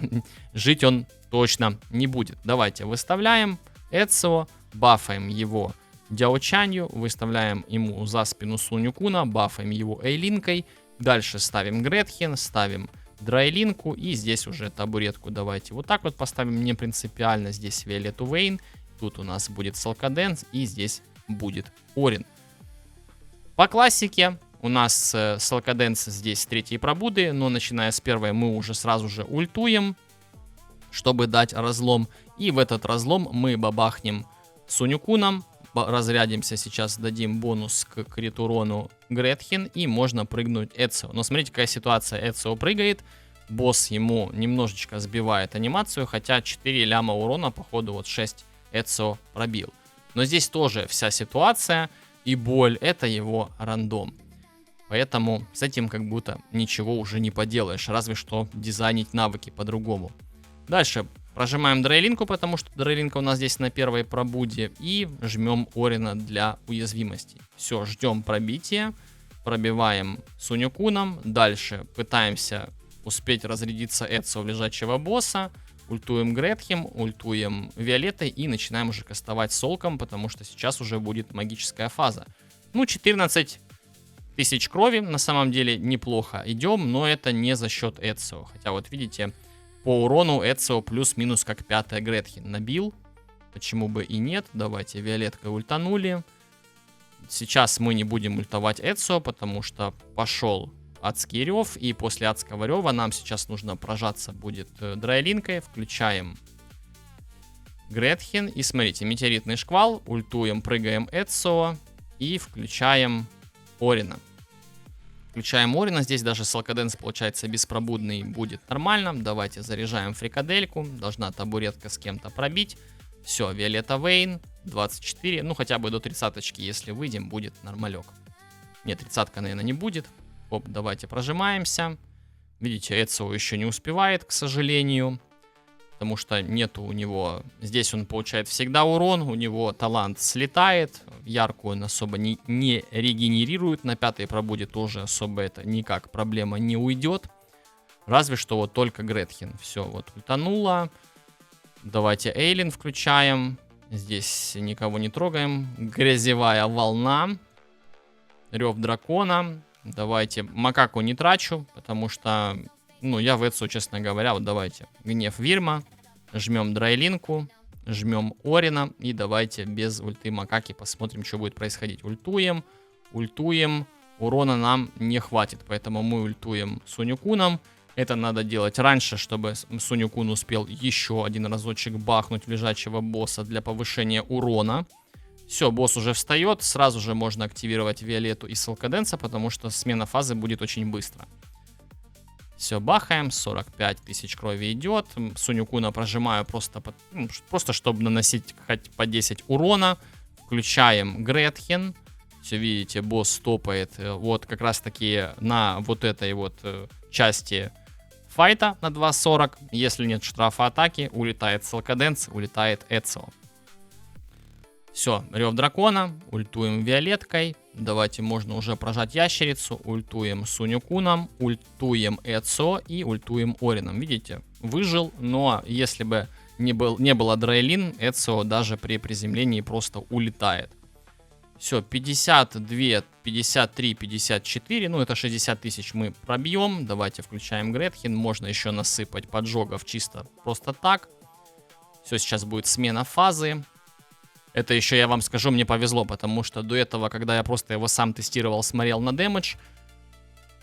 жить он точно не будет. Давайте выставляем Эцио, бафаем его Дяочанью, выставляем ему за спину Суню-куна, бафаем его Эйлинкой. Дальше ставим Гретхен, ставим драйлинку, и здесь уже табуретку давайте вот так вот поставим, не принципиально. Здесь Виолетту Вейн, тут у нас будет Салкаденс, и здесь будет Орин. По классике у нас Салкаденс здесь с 3-й пробуды, но начиная с 1-й мы уже сразу же ультуем, чтобы дать разлом. И в этот разлом мы бабахнем Сунюкуном, разрядимся сейчас, дадим бонус к крит урону Гретхен, и можно прыгнуть Эцио. Но смотрите, какая ситуация. Эцио прыгает, босс ему немножечко сбивает анимацию, хотя 4 ляма урона, походу вот 6 Эцио пробил. Но здесь тоже вся ситуация и боль, это его рандом. Поэтому с этим как будто ничего уже не поделаешь, разве что дизайнить навыки по-другому. Дальше прожимаем Дрейлинку, потому что Дрейлинка у нас здесь на 1-й пробуде. И жмем Орина для уязвимости. Все, ждем пробития. Пробиваем Сунюкуном. Дальше пытаемся успеть разрядиться Эцио в лежачего босса. Ультуем Гретхем, ультуем Виолеттой и начинаем уже кастовать Солком, потому что сейчас уже будет магическая фаза. Ну, 14 тысяч крови на самом деле неплохо идем, но это не за счет Эцио. Хотя вот видите, по урону Эцио плюс-минус как 5-я Гретхен набил. Почему бы и нет? Давайте Виолеткой ультанули. Сейчас мы не будем ультовать Эцио, потому что пошел адский рев. И после адского рева нам сейчас нужно прожаться будет Дрейлинкой. Включаем Гретхен. И смотрите, метеоритный шквал. Ультуем, прыгаем Эцио. И включаем Орина. Включаем Орина. Здесь даже Салкаденс, получается, беспробудный будет нормально. Давайте заряжаем фрикадельку. Должна табуретка с кем-то пробить. Все, Виолетта Вейн. 24. Ну, хотя бы до 30-очки, если выйдем, будет нормалек. Нет, 30-ка, наверное, не будет. Оп, давайте прожимаемся. Видите, Эцио еще не успевает, к сожалению. Потому что нету у него... Здесь он получает всегда урон. У него талант слетает. Яркую он особо не регенерирует. На 5-й пробуде тоже особо это никак проблема не уйдет. Разве что вот только Гретхен. Все, вот утонуло. Давайте Эйлин включаем. Здесь никого не трогаем. Грязевая волна. Рев дракона. Давайте Макаку не трачу, потому что... Ну, я в Эцио, честно говоря, вот давайте. Гнев Вирма. Жмем Дрейлинку. Жмем Орина. И давайте без ульты Макаки посмотрим, что будет происходить. Ультуем. Ультуем. Урона нам не хватит, поэтому мы ультуем Сунюкуном. Это надо делать раньше, чтобы Сунюкун успел еще один разочек бахнуть в лежачего босса для повышения урона. Все, босс уже встает. Сразу же можно активировать Виолетту и Салкаденса, потому что смена фазы будет очень быстро. Все, бахаем, 45 тысяч крови идет. Сунюкуна прожимаю просто чтобы наносить хоть по 10 урона. Включаем Гретхен. Все, видите, босс стопает вот как раз таки на вот этой вот части файта на 2.40. Если нет штрафа атаки, улетает Салкаденс, улетает Эцио. Все, рев дракона, ультуем Виолеткой. Давайте можно уже прожать ящерицу. Ультуем Сунюкуном, ультуем Эцио и ультуем Орином. Видите, выжил, но если бы не было Дрейлин, Эцио даже при приземлении просто улетает. Все, 52, 53, 54, ну это 60 тысяч мы пробьем. Давайте включаем Гретхен, можно еще насыпать поджогов чисто просто так. Все, сейчас будет смена фазы. Это еще, я вам скажу, мне повезло, потому что до этого, когда я просто его сам тестировал, смотрел на дэмэдж,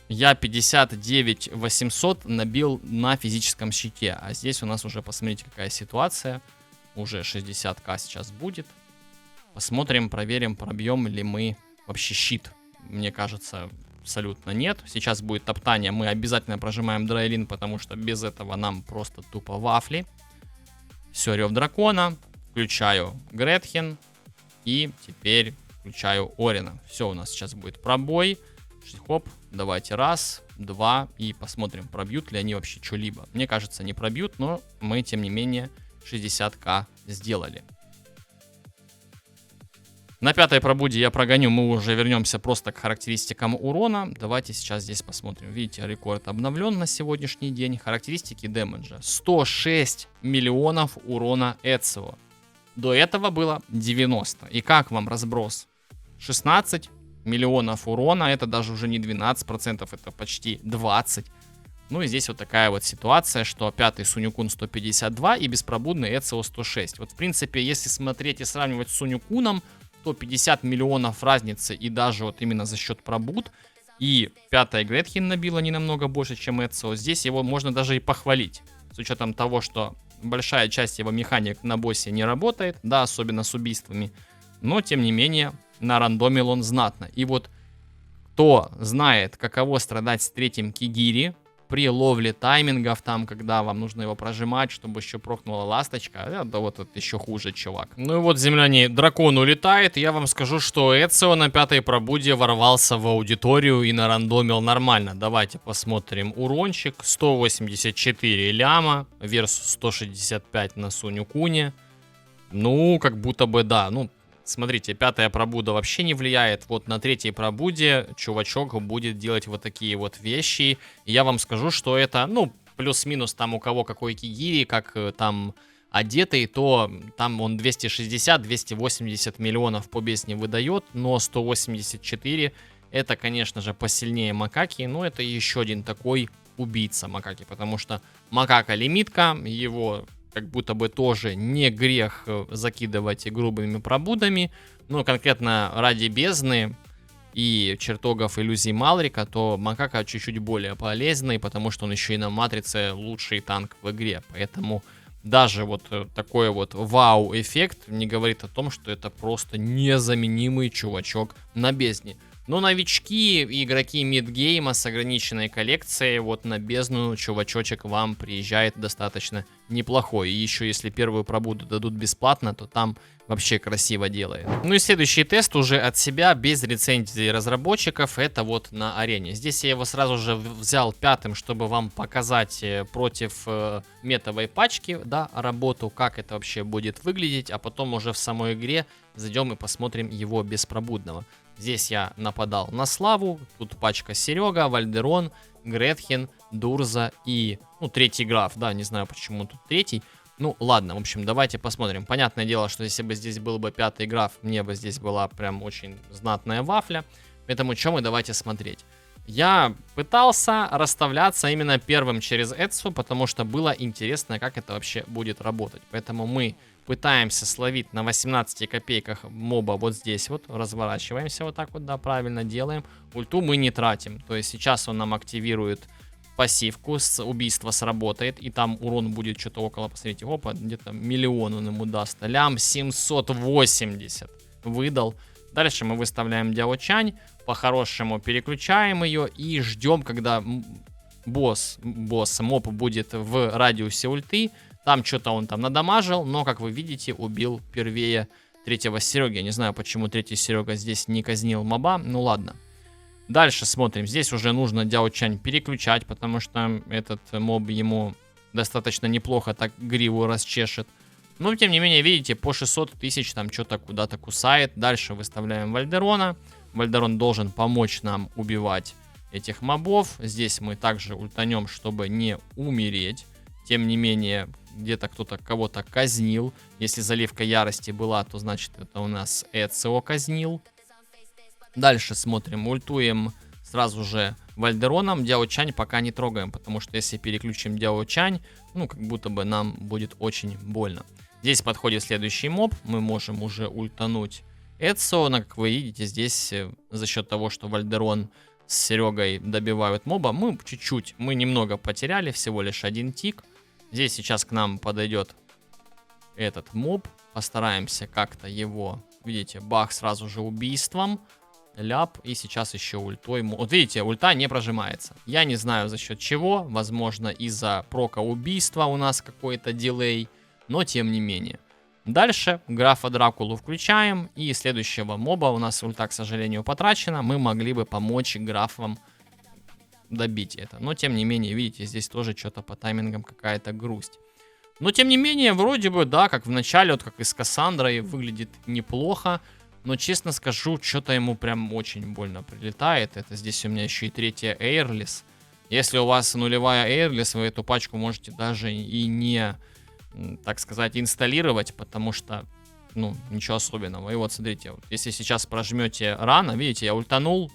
я 59 800 набил на физическом щите. А здесь у нас уже, посмотрите, какая ситуация. Уже 60к сейчас будет. Посмотрим, проверим, пробьем ли мы вообще щит. Мне кажется, абсолютно нет. Сейчас будет топтание, мы обязательно прожимаем Дрейлин, потому что без этого нам просто тупо вафли. Все, рев дракона. Включаю Гретхен. И теперь включаю Орина. Все, у нас сейчас будет пробой. Хоп, давайте раз, два. И посмотрим, пробьют ли они вообще что-либо. Мне кажется, не пробьют, но мы, тем не менее, 60к сделали. На 5-й пробуде я прогоню, мы уже вернемся просто к характеристикам урона. Давайте сейчас здесь посмотрим. Видите, рекорд обновлен на сегодняшний день. Характеристики дэмэджа. 106 миллионов урона Эцио. До этого было 90. И как вам разброс? 16 миллионов урона, это даже уже не 12%, это почти 20%. Ну и здесь вот такая вот ситуация, что 5-й Сунюкун 152 и беспробудный Эцио 106. Вот в принципе, если смотреть и сравнивать с Сунюкуном, 150 миллионов разницы, и даже вот именно за счет пробуд. И 5-я Гретхен набила не намного больше, чем Эцио. Здесь его можно даже и похвалить. С учетом того, что большая часть его механик на боссе не работает, да, особенно с убийствами. Но, тем не менее, нарандомил он знатно. И вот кто знает, каково страдать с 3-м Кигири при ловле таймингов, там, когда вам нужно его прожимать, чтобы еще прохнула ласточка, это вот это еще хуже, чувак. Ну и вот, земляне, дракон улетает, и я вам скажу, что Эцио на 5-й пробуде ворвался в аудиторию и нарандомил нормально. Давайте посмотрим урончик. 184 ляма versus 165 на Суню Куне. Ну, как будто бы да, ну... Смотрите, 5-я пробуда вообще не влияет. Вот на 3-й пробуде чувачок будет делать вот такие вот вещи. И я вам скажу, что это, ну, плюс-минус там у кого какой Кигири, как там одетый, то там он 260-280 миллионов по бездне выдает. Но 184 это, конечно же, посильнее Макаки. Но это еще один такой убийца Макаки. Потому что Макака лимитка, его... как будто бы тоже не грех закидывать грубыми пробудами. Но конкретно ради бездны и чертогов иллюзий Малрика, то Макака чуть-чуть более полезный, потому что он еще и на матрице лучший танк в игре. Поэтому даже вот такой вот вау-эффект не говорит о том, что это просто незаменимый чувачок на бездне. Но новички и игроки мидгейма с ограниченной коллекцией, вот на бездну чувачочек вам приезжает достаточно неплохой. И еще если первую пробуду дадут бесплатно, то там вообще красиво делает. Ну и следующий тест уже от себя, без рецензии разработчиков, это вот на арене. Здесь я его сразу же взял 5-м, чтобы вам показать против метовой пачки, да, работу, как это вообще будет выглядеть, а потом уже в самой игре зайдем и посмотрим его беспробудного. Здесь я нападал на Славу, тут пачка Серега, Вальдерон, Гретхен, Дурза и, ну, 3-й граф, да, не знаю почему тут 3-й. Ну, ладно, в общем, давайте посмотрим. Понятное дело, что если бы здесь был бы 5-й граф, мне бы здесь была прям очень знатная вафля. Поэтому что мы давайте смотреть. Я пытался расставляться именно первым через Эцу, потому что было интересно, как это вообще будет работать. Поэтому мы пытаемся словить на 18 копейках моба вот здесь вот, разворачиваемся вот так вот, да, правильно делаем. Ульту мы не тратим, то есть сейчас он нам активирует пассивку, убийство сработает, и там урон будет что-то около, посмотрите, опа, где-то миллион он ему даст. Лям 780 выдал. Дальше мы выставляем Дяо-Чань, по-хорошему переключаем ее и ждем, когда моб будет в радиусе ульты. Там что-то он там надамажил, но, как вы видите, убил первее 3-го Сереги. Я не знаю, почему 3-й Серега здесь не казнил моба, ну ладно. Дальше смотрим. Здесь уже нужно Дяо-Чань переключать, потому что этот моб ему достаточно неплохо так гриву расчешет. Но, тем не менее, видите, по 600 тысяч там что-то куда-то кусает. Дальше выставляем Вальдерона. Вальдерон должен помочь нам убивать этих мобов. Здесь мы также ультанем, чтобы не умереть. Тем не менее, где-то кто-то кого-то казнил. Если заливка ярости была, то значит это у нас Эцио казнил. Дальше смотрим, ультуем сразу же Вальдероном. Дяо-Чань пока не трогаем, потому что если переключим Дяо-Чань, ну как будто бы нам будет очень больно. Здесь подходит следующий моб, мы можем уже ультануть Эцио, но как вы видите, здесь за счет того, что Вальдерон с Серегой добивают моба, мы чуть-чуть, мы немного потеряли, всего лишь 1 тик. Здесь сейчас к нам подойдет этот моб, постараемся как-то его, видите, бах, сразу же убийством. Ляп, и сейчас еще ультой. Вот видите, ульта не прожимается. Я не знаю за счет чего. Возможно, из-за прока убийства у нас какой-то дилей. Но тем не менее. Дальше графа Дракулу включаем. И следующего моба у нас ульта, к сожалению, потрачена. Мы могли бы помочь графам добить это. Но тем не менее, видите, здесь тоже что-то по таймингам какая-то грусть. Но тем не менее, вроде бы, да, как в начале, вот как и с Кассандрой, выглядит неплохо. Но, честно скажу, что-то ему прям очень больно прилетает. Это здесь у меня еще и 3-я Эйрлис. Если у вас нулевая Эйрлис, вы эту пачку можете даже и не, так сказать, инсталлировать, потому что, ну, ничего особенного. И вот, смотрите, вот, если сейчас прожмете рано, видите, я ультанул,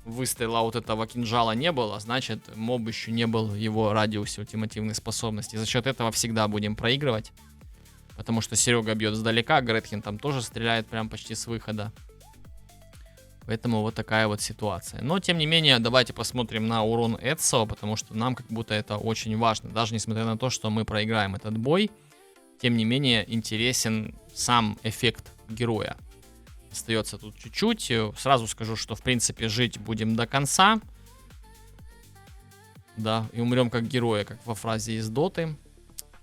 выстрела вот этого кинжала не было, значит, моб еще не был в его радиусе ультимативной способности. За счет этого всегда будем проигрывать. Потому что Серега бьет сдалека, Гретхен там тоже стреляет прям почти с выхода. Поэтому вот такая вот ситуация. Но, тем не менее, давайте посмотрим на урон Эдсо, потому что нам как будто это очень важно. Даже несмотря на то, что мы проиграем этот бой, тем не менее, интересен сам эффект героя. Остается тут чуть-чуть. Сразу скажу, что, в принципе, жить будем до конца. Да, и умрем как герои, как во фразе из Доты.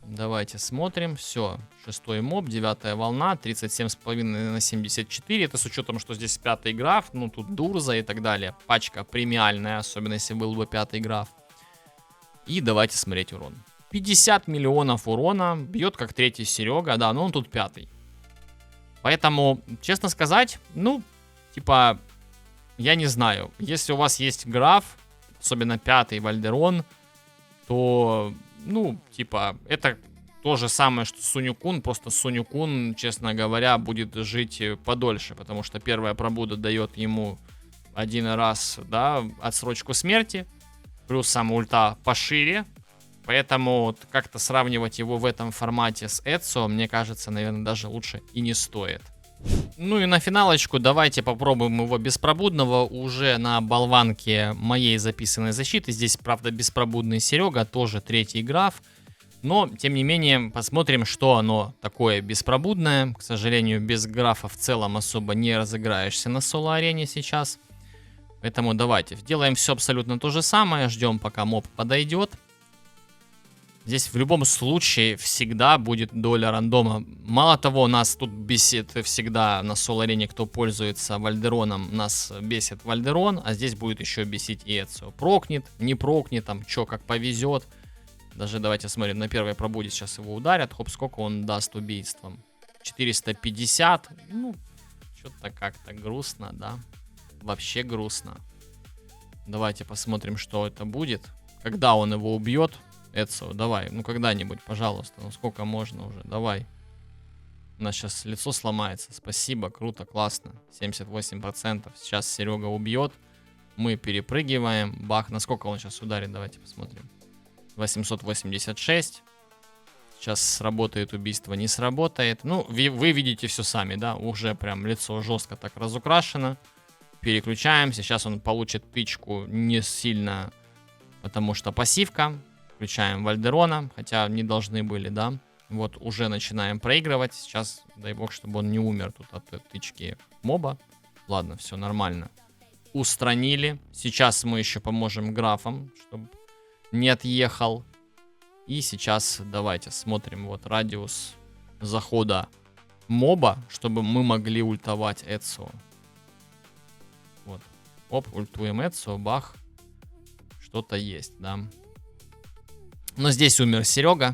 Давайте смотрим. Все, 6-й моб, 9-я волна, 37,5 на 74. Это с учетом, что здесь 5-й граф, ну тут Дурза и так далее. Пачка премиальная, особенно если был бы 5-й граф. И давайте смотреть урон. 50 миллионов урона, бьет как 3-й Серега, да, но он тут 5-й. Поэтому, честно сказать, ну, типа, я не знаю. Если у вас есть граф, особенно 5-й Вальдерон, то... Ну, типа, это то же самое, что Суню-кун, просто Суню-кун, честно говоря, будет жить подольше, потому что первая пробуда дает ему один раз, да, отсрочку смерти, плюс сам ульта пошире, поэтому вот как-то сравнивать его в этом формате с Эдсо, мне кажется, наверное, даже лучше и не стоит. Ну и на финалочку давайте попробуем его беспробудного уже на болванке моей записанной защиты. Здесь, правда, беспробудный Серега, тоже 3-й граф. Но, тем не менее, посмотрим, что оно такое беспробудное. К сожалению, без графа в целом особо не разыграешься на соло-арене сейчас. Поэтому давайте делаем все абсолютно то же самое. Ждем, пока моб подойдет. Здесь в любом случае всегда будет доля рандома. Мало того, нас тут бесит всегда на соло-арене, кто пользуется Вальдероном, нас бесит Вальдерон, а здесь будет еще бесить и Эдсо. Прокнет, не прокнет, там, что как повезет. Даже давайте смотрим, на первой пробуде сейчас его ударят. Хоп, сколько он даст убийством? 450. Ну, что-то как-то грустно, да? Вообще грустно. Давайте посмотрим, что это будет. Когда он его убьет. Эдсо, давай, ну когда-нибудь, пожалуйста, ну сколько можно уже, давай. У нас сейчас лицо сломается, спасибо, круто, классно, 78%, сейчас Серега убьет, мы перепрыгиваем, бах, насколько он сейчас ударит, давайте посмотрим. 886, сейчас сработает убийство, не сработает, ну вы видите все сами, да, уже прям лицо жестко так разукрашено. Переключаемся, сейчас он получит тычку не сильно, потому что пассивка. Включаем Вальдерона, хотя не должны были, да. Вот уже начинаем проигрывать. Сейчас, дай бог, чтобы он не умер тут от тычки моба. Ладно, все нормально. Устранили. Сейчас мы еще поможем графам, чтобы не отъехал. И сейчас давайте смотрим вот радиус захода моба, чтобы мы могли ультовать Эдсо. Вот. Оп, ультуем Эдсо, бах. Что-то есть, да. Но здесь умер Серега,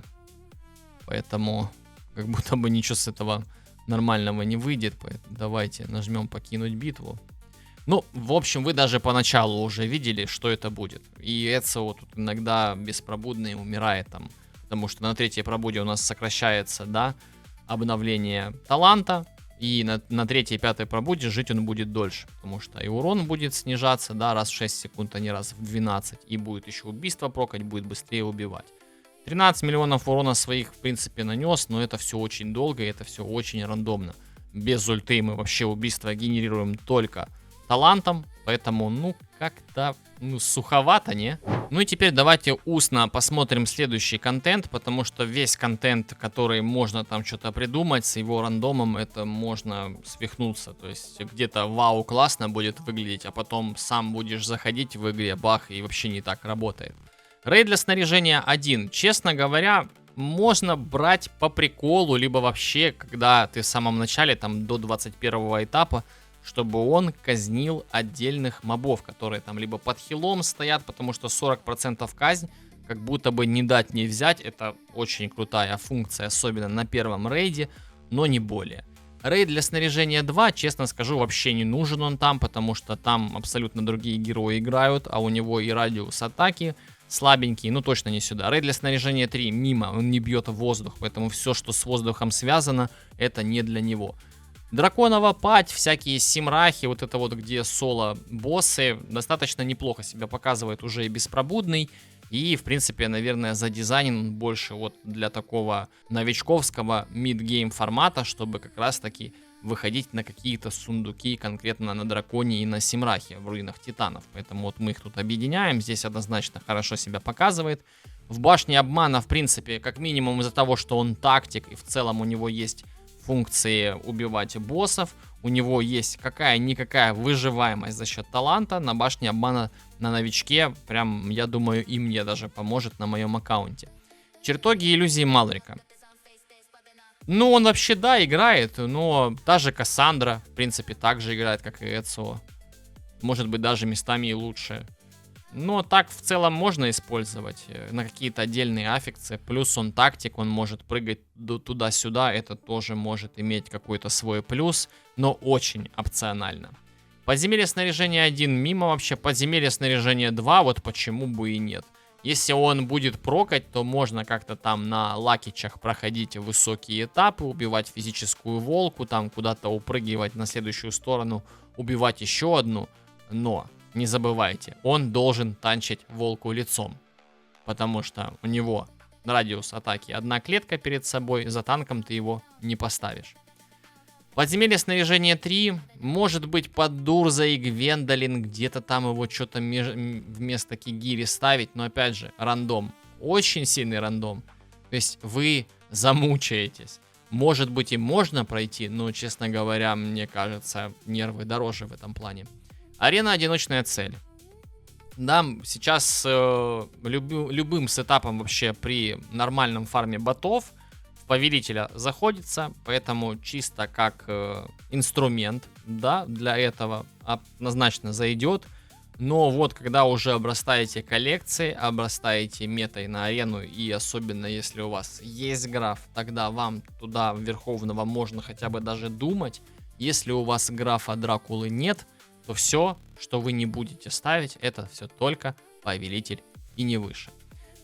поэтому как будто бы ничего с этого нормального не выйдет. Поэтому давайте нажмем покинуть битву. Ну, в общем, вы даже поначалу уже видели, что это будет. И Эдсо тут иногда беспробудный умирает там, потому что на 3-й пробуде у нас сокращается, да, обновление таланта. И на 3-й и 5-й пробуде жить он будет дольше, потому что и урон будет снижаться, да, раз в 6 секунд, а не раз в 12. И будет еще убийство прокать, будет быстрее убивать. 13 миллионов урона своих, в принципе, нанес, но это все очень долго и это все очень рандомно. Без ульты мы вообще убийство генерируем только талантом, поэтому, ну, как-то, ну, суховато, не? Ну и теперь давайте устно посмотрим следующий контент, потому что весь контент, который можно там что-то придумать, с его рандомом, это можно свихнуться. То есть где-то вау, классно будет выглядеть, а потом сам будешь заходить в игре, бах, и вообще не так работает. Рейд для снаряжения 1. Честно говоря, можно брать по приколу, либо вообще, когда ты в самом начале, там, до 21 этапа, чтобы он казнил отдельных мобов, которые там либо под хилом стоят, потому что 40% казнь, как будто бы не дать не взять, это очень крутая функция, особенно на первом рейде, но не более. Рейд для снаряжения 2, честно скажу, вообще не нужен он там, потому что там абсолютно другие герои играют, а у него и радиус атаки слабенький, ну точно не сюда. Рейд для снаряжения 3 мимо, он не бьет в воздух, поэтому все, что с воздухом связано, это не для него. Драконова пать, всякие симрахи, вот это вот где соло-боссы, достаточно неплохо себя показывает уже и беспробудный. И, в принципе, наверное, задизайнен он больше вот для такого новичковского мид-гейм формата, чтобы как раз-таки выходить на какие-то сундуки конкретно на Драконе и на Симрахе в руинах Титанов. Поэтому вот мы их тут объединяем. Здесь однозначно хорошо себя показывает. В башне обмана, в принципе, как минимум из-за того, что он тактик, и в целом у него есть функции убивать боссов, у него есть какая-никакая выживаемость за счет таланта. На башне обмана на новичке, прям, я думаю, и мне даже поможет на моем аккаунте. Чертоги иллюзии Малрика. Ну, он вообще, да, играет, но та же Кассандра, в принципе, так же играет, как и Эцио. Может быть, даже местами и лучше. Но так в целом можно использовать на какие-то отдельные аффикции. Плюс он тактик, он может прыгать туда-сюда. Это тоже может иметь какой-то свой плюс, но очень опционально. Подземелье снаряжения 1 мимо вообще. Подземелье снаряжения 2, вот почему бы и нет. Если он будет прокать, то можно как-то там на лакичах проходить высокие этапы, убивать физическую волку, там куда-то упрыгивать на следующую сторону, убивать еще одну. Но не забывайте, он должен танчить волку лицом, потому что у него радиус атаки одна клетка перед собой, за танком ты его не поставишь. Подземелье снаряжения 3, может быть под Дурза и Гвендолин, где-то там его что-то вместо Кигири ставить, но опять же, рандом, очень сильный рандом, то есть вы замучаетесь. Может быть и можно пройти, но, честно говоря, мне кажется, нервы дороже в этом плане. Арена одиночная цель. Да, сейчас любым сетапом вообще при нормальном фарме ботов в повелителя заходится, поэтому чисто как инструмент, да, для этого однозначно зайдет. Но вот когда уже обрастаете коллекцией, обрастаете метой на арену, и особенно если у вас есть граф, тогда вам туда Верховного можно хотя бы даже думать. Если у вас графа Дракулы нет, то все, что вы не будете ставить, это все только повелитель и не выше.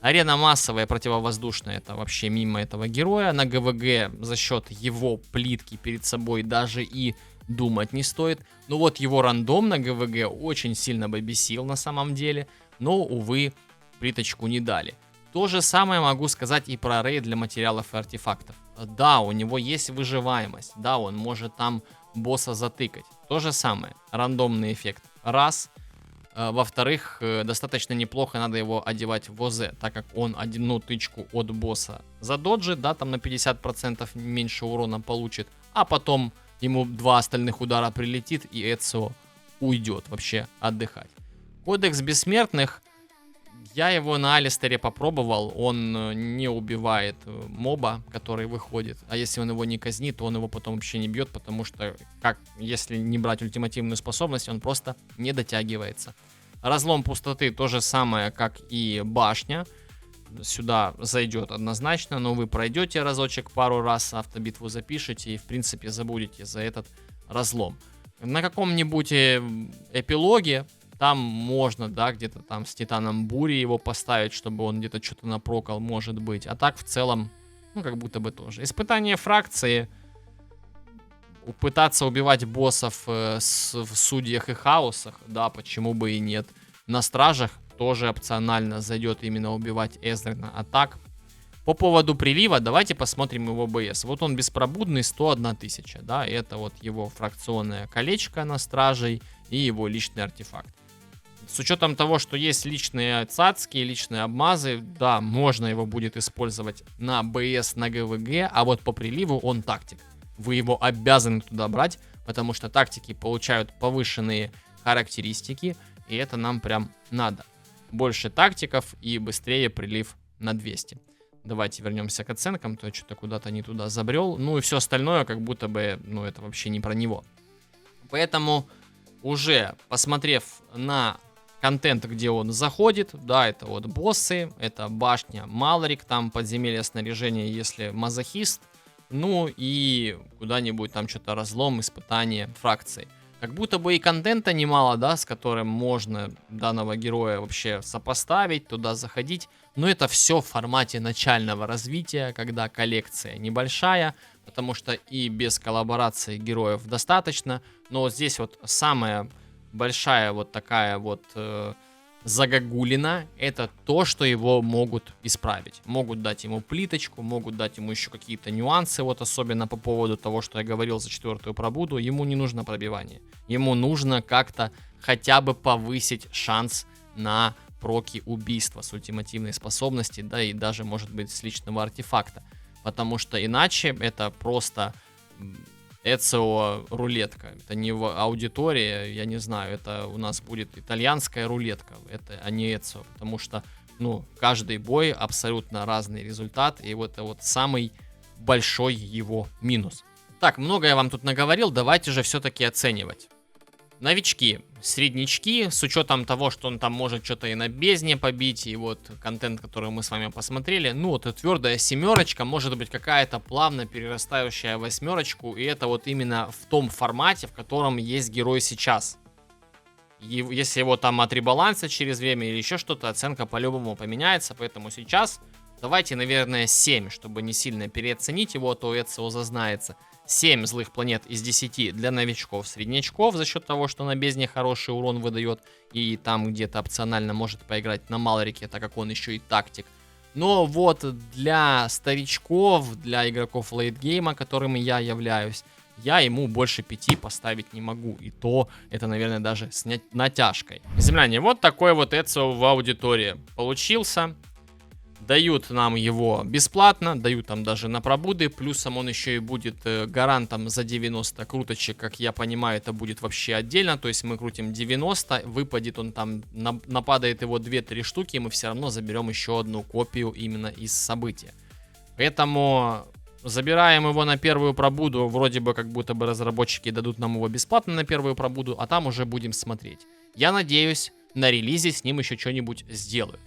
Арена массовая, противовоздушная, это вообще мимо этого героя. На ГВГ за счет его плитки перед собой даже и думать не стоит. Но вот его рандом на ГВГ очень сильно бы бесил на самом деле, но, увы, плиточку не дали. То же самое могу сказать и про рейд для материалов и артефактов. Да, у него есть выживаемость, да, он может там босса затыкать. То же самое, рандомный эффект. Раз. Во-вторых, достаточно неплохо надо его одевать в ОЗ, так как он одну тычку от босса задоджит, да, там на 50% меньше урона получит, а потом ему 2 остальных удара прилетит, и Эцио уйдет вообще отдыхать. Кодекс бессмертных. Я его на Алистере попробовал, он не убивает моба, который выходит, а если он его не казнит, то он его потом вообще не бьет, потому что, как если не брать ультимативную способность, он просто не дотягивается. Разлом пустоты то же самое, как и башня, сюда зайдет однозначно, но вы пройдете разочек, пару раз автобитву запишите и в принципе забудете за этот разлом. На каком-нибудь эпилоге там можно, да, где-то там с Титаном Бури его поставить, чтобы он где-то что-то напрокал, может быть. А так в целом, ну, как будто бы тоже. Испытание фракции. Пытаться убивать боссов в судьях и хаосах, да, почему бы и нет. На стражах тоже опционально зайдет именно убивать Эзрена. А так, по поводу прилива, давайте посмотрим его БС. Вот он беспробудный, 101 тысяча, да, это вот его фракционное колечко на стражей и его личный артефакт. С учетом того, что есть личные цацкие, личные обмазы, да, можно его будет использовать на БС, на ГВГ, а вот по приливу он тактик. Вы его обязаны туда брать, потому что тактики получают повышенные характеристики, и это нам прям надо. Больше тактиков и быстрее прилив на 200. Давайте вернемся к оценкам, то я что-то куда-то не туда забрел. Ну и все остальное, как будто бы, ну это вообще не про него. Поэтому уже посмотрев на контент, где он заходит, да, это вот боссы, это башня Малрик, там подземелье снаряжения, если мазохист, ну и куда-нибудь там что-то разлом, испытание, фракции. Как будто бы и контента немало, да, с которым можно данного героя вообще сопоставить, туда заходить, но это все в формате начального развития, когда коллекция небольшая, потому что и без коллаборации героев достаточно, но вот здесь вот самая большая вот такая вот загогулина, это то, что его могут исправить. Могут дать ему плиточку, могут дать ему еще какие-то нюансы, вот особенно по поводу того, что я говорил за 4-ю пробуду, ему не нужно пробивание. Ему нужно как-то хотя бы повысить шанс на проки убийства с ультимативной способности, да и даже, может быть, с личного артефакта. Потому что иначе это просто Эцио рулетка. Это не в аудитории, я не знаю, это у нас будет итальянская рулетка, это, а не Эцио. Потому что, ну, каждый бой абсолютно разный результат, и вот это вот самый большой его минус. Так, много я вам тут наговорил, давайте же все-таки оценивать. Новички, среднячки, с учетом того, что он там может что-то и на бездне побить, и вот контент, который мы с вами посмотрели, ну вот и твердая 7, может быть какая-то плавно перерастающая 8, и это вот именно в том формате, в котором есть герой сейчас. И если его там отребалансят через время или еще что-то, оценка по-любому поменяется, поэтому сейчас давайте, наверное, 7, чтобы не сильно переоценить его, а то Эцио зазнается. 7 злых планет из 10 для новичков, среднячков, за счет того, что на бездне хороший урон выдает, и там где-то опционально может поиграть на Малорике, так как он еще и тактик. Но вот для старичков, для игроков лейтгейма, которыми я являюсь, я ему больше 5 поставить не могу. И то это, наверное, даже с натяжкой. Земляне, вот такой вот Эцио в аудитории получился. Дают нам его бесплатно, дают там даже на пробуды, плюсом он еще и будет гарантом за 90 круточек, как я понимаю, это будет вообще отдельно, то есть мы крутим 90, выпадет он там, нападает его 2-3 штуки, и мы все равно заберем еще одну копию именно из события. Поэтому забираем его на 1-ю пробуду, вроде бы как будто бы разработчики дадут нам его бесплатно на 1-ю пробуду, а там уже будем смотреть. Я надеюсь, на релизе с ним еще что-нибудь сделают.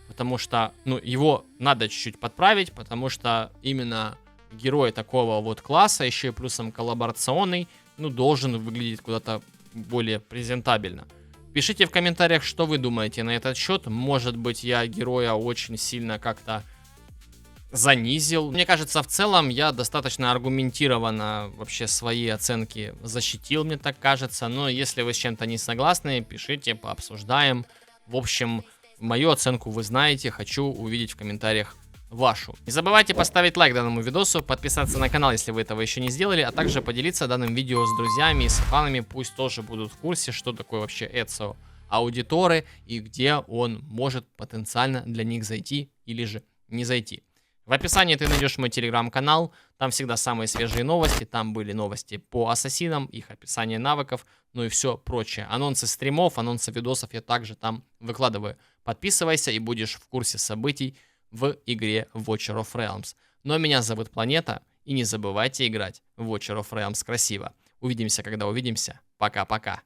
Потому что, ну, его надо чуть-чуть подправить, потому что именно герой такого вот класса, еще и плюсом коллаборационный, ну, должен выглядеть куда-то более презентабельно. Пишите в комментариях, что вы думаете на этот счет. Может быть, я героя очень сильно как-то занизил. Мне кажется, в целом я достаточно аргументированно вообще свои оценки защитил, мне так кажется. Но если вы с чем-то не согласны, пишите, пообсуждаем. В общем, мою оценку вы знаете, хочу увидеть в комментариях вашу. Не забывайте поставить лайк данному видосу, подписаться на канал, если вы этого еще не сделали, а также поделиться данным видео с друзьями и с фанами, пусть тоже будут в курсе, что такое вообще Эцио аудиторы и где он может потенциально для них зайти или же не зайти. В описании ты найдешь мой телеграм-канал, там всегда самые свежие новости, там были новости по ассасинам, их описание навыков, ну и все прочее. Анонсы стримов, анонсы видосов я также там выкладываю. Подписывайся и будешь в курсе событий в игре Watcher of Realms. Ну а меня зовут Планета, и не забывайте играть в Watcher of Realms красиво. Увидимся, когда увидимся. Пока-пока.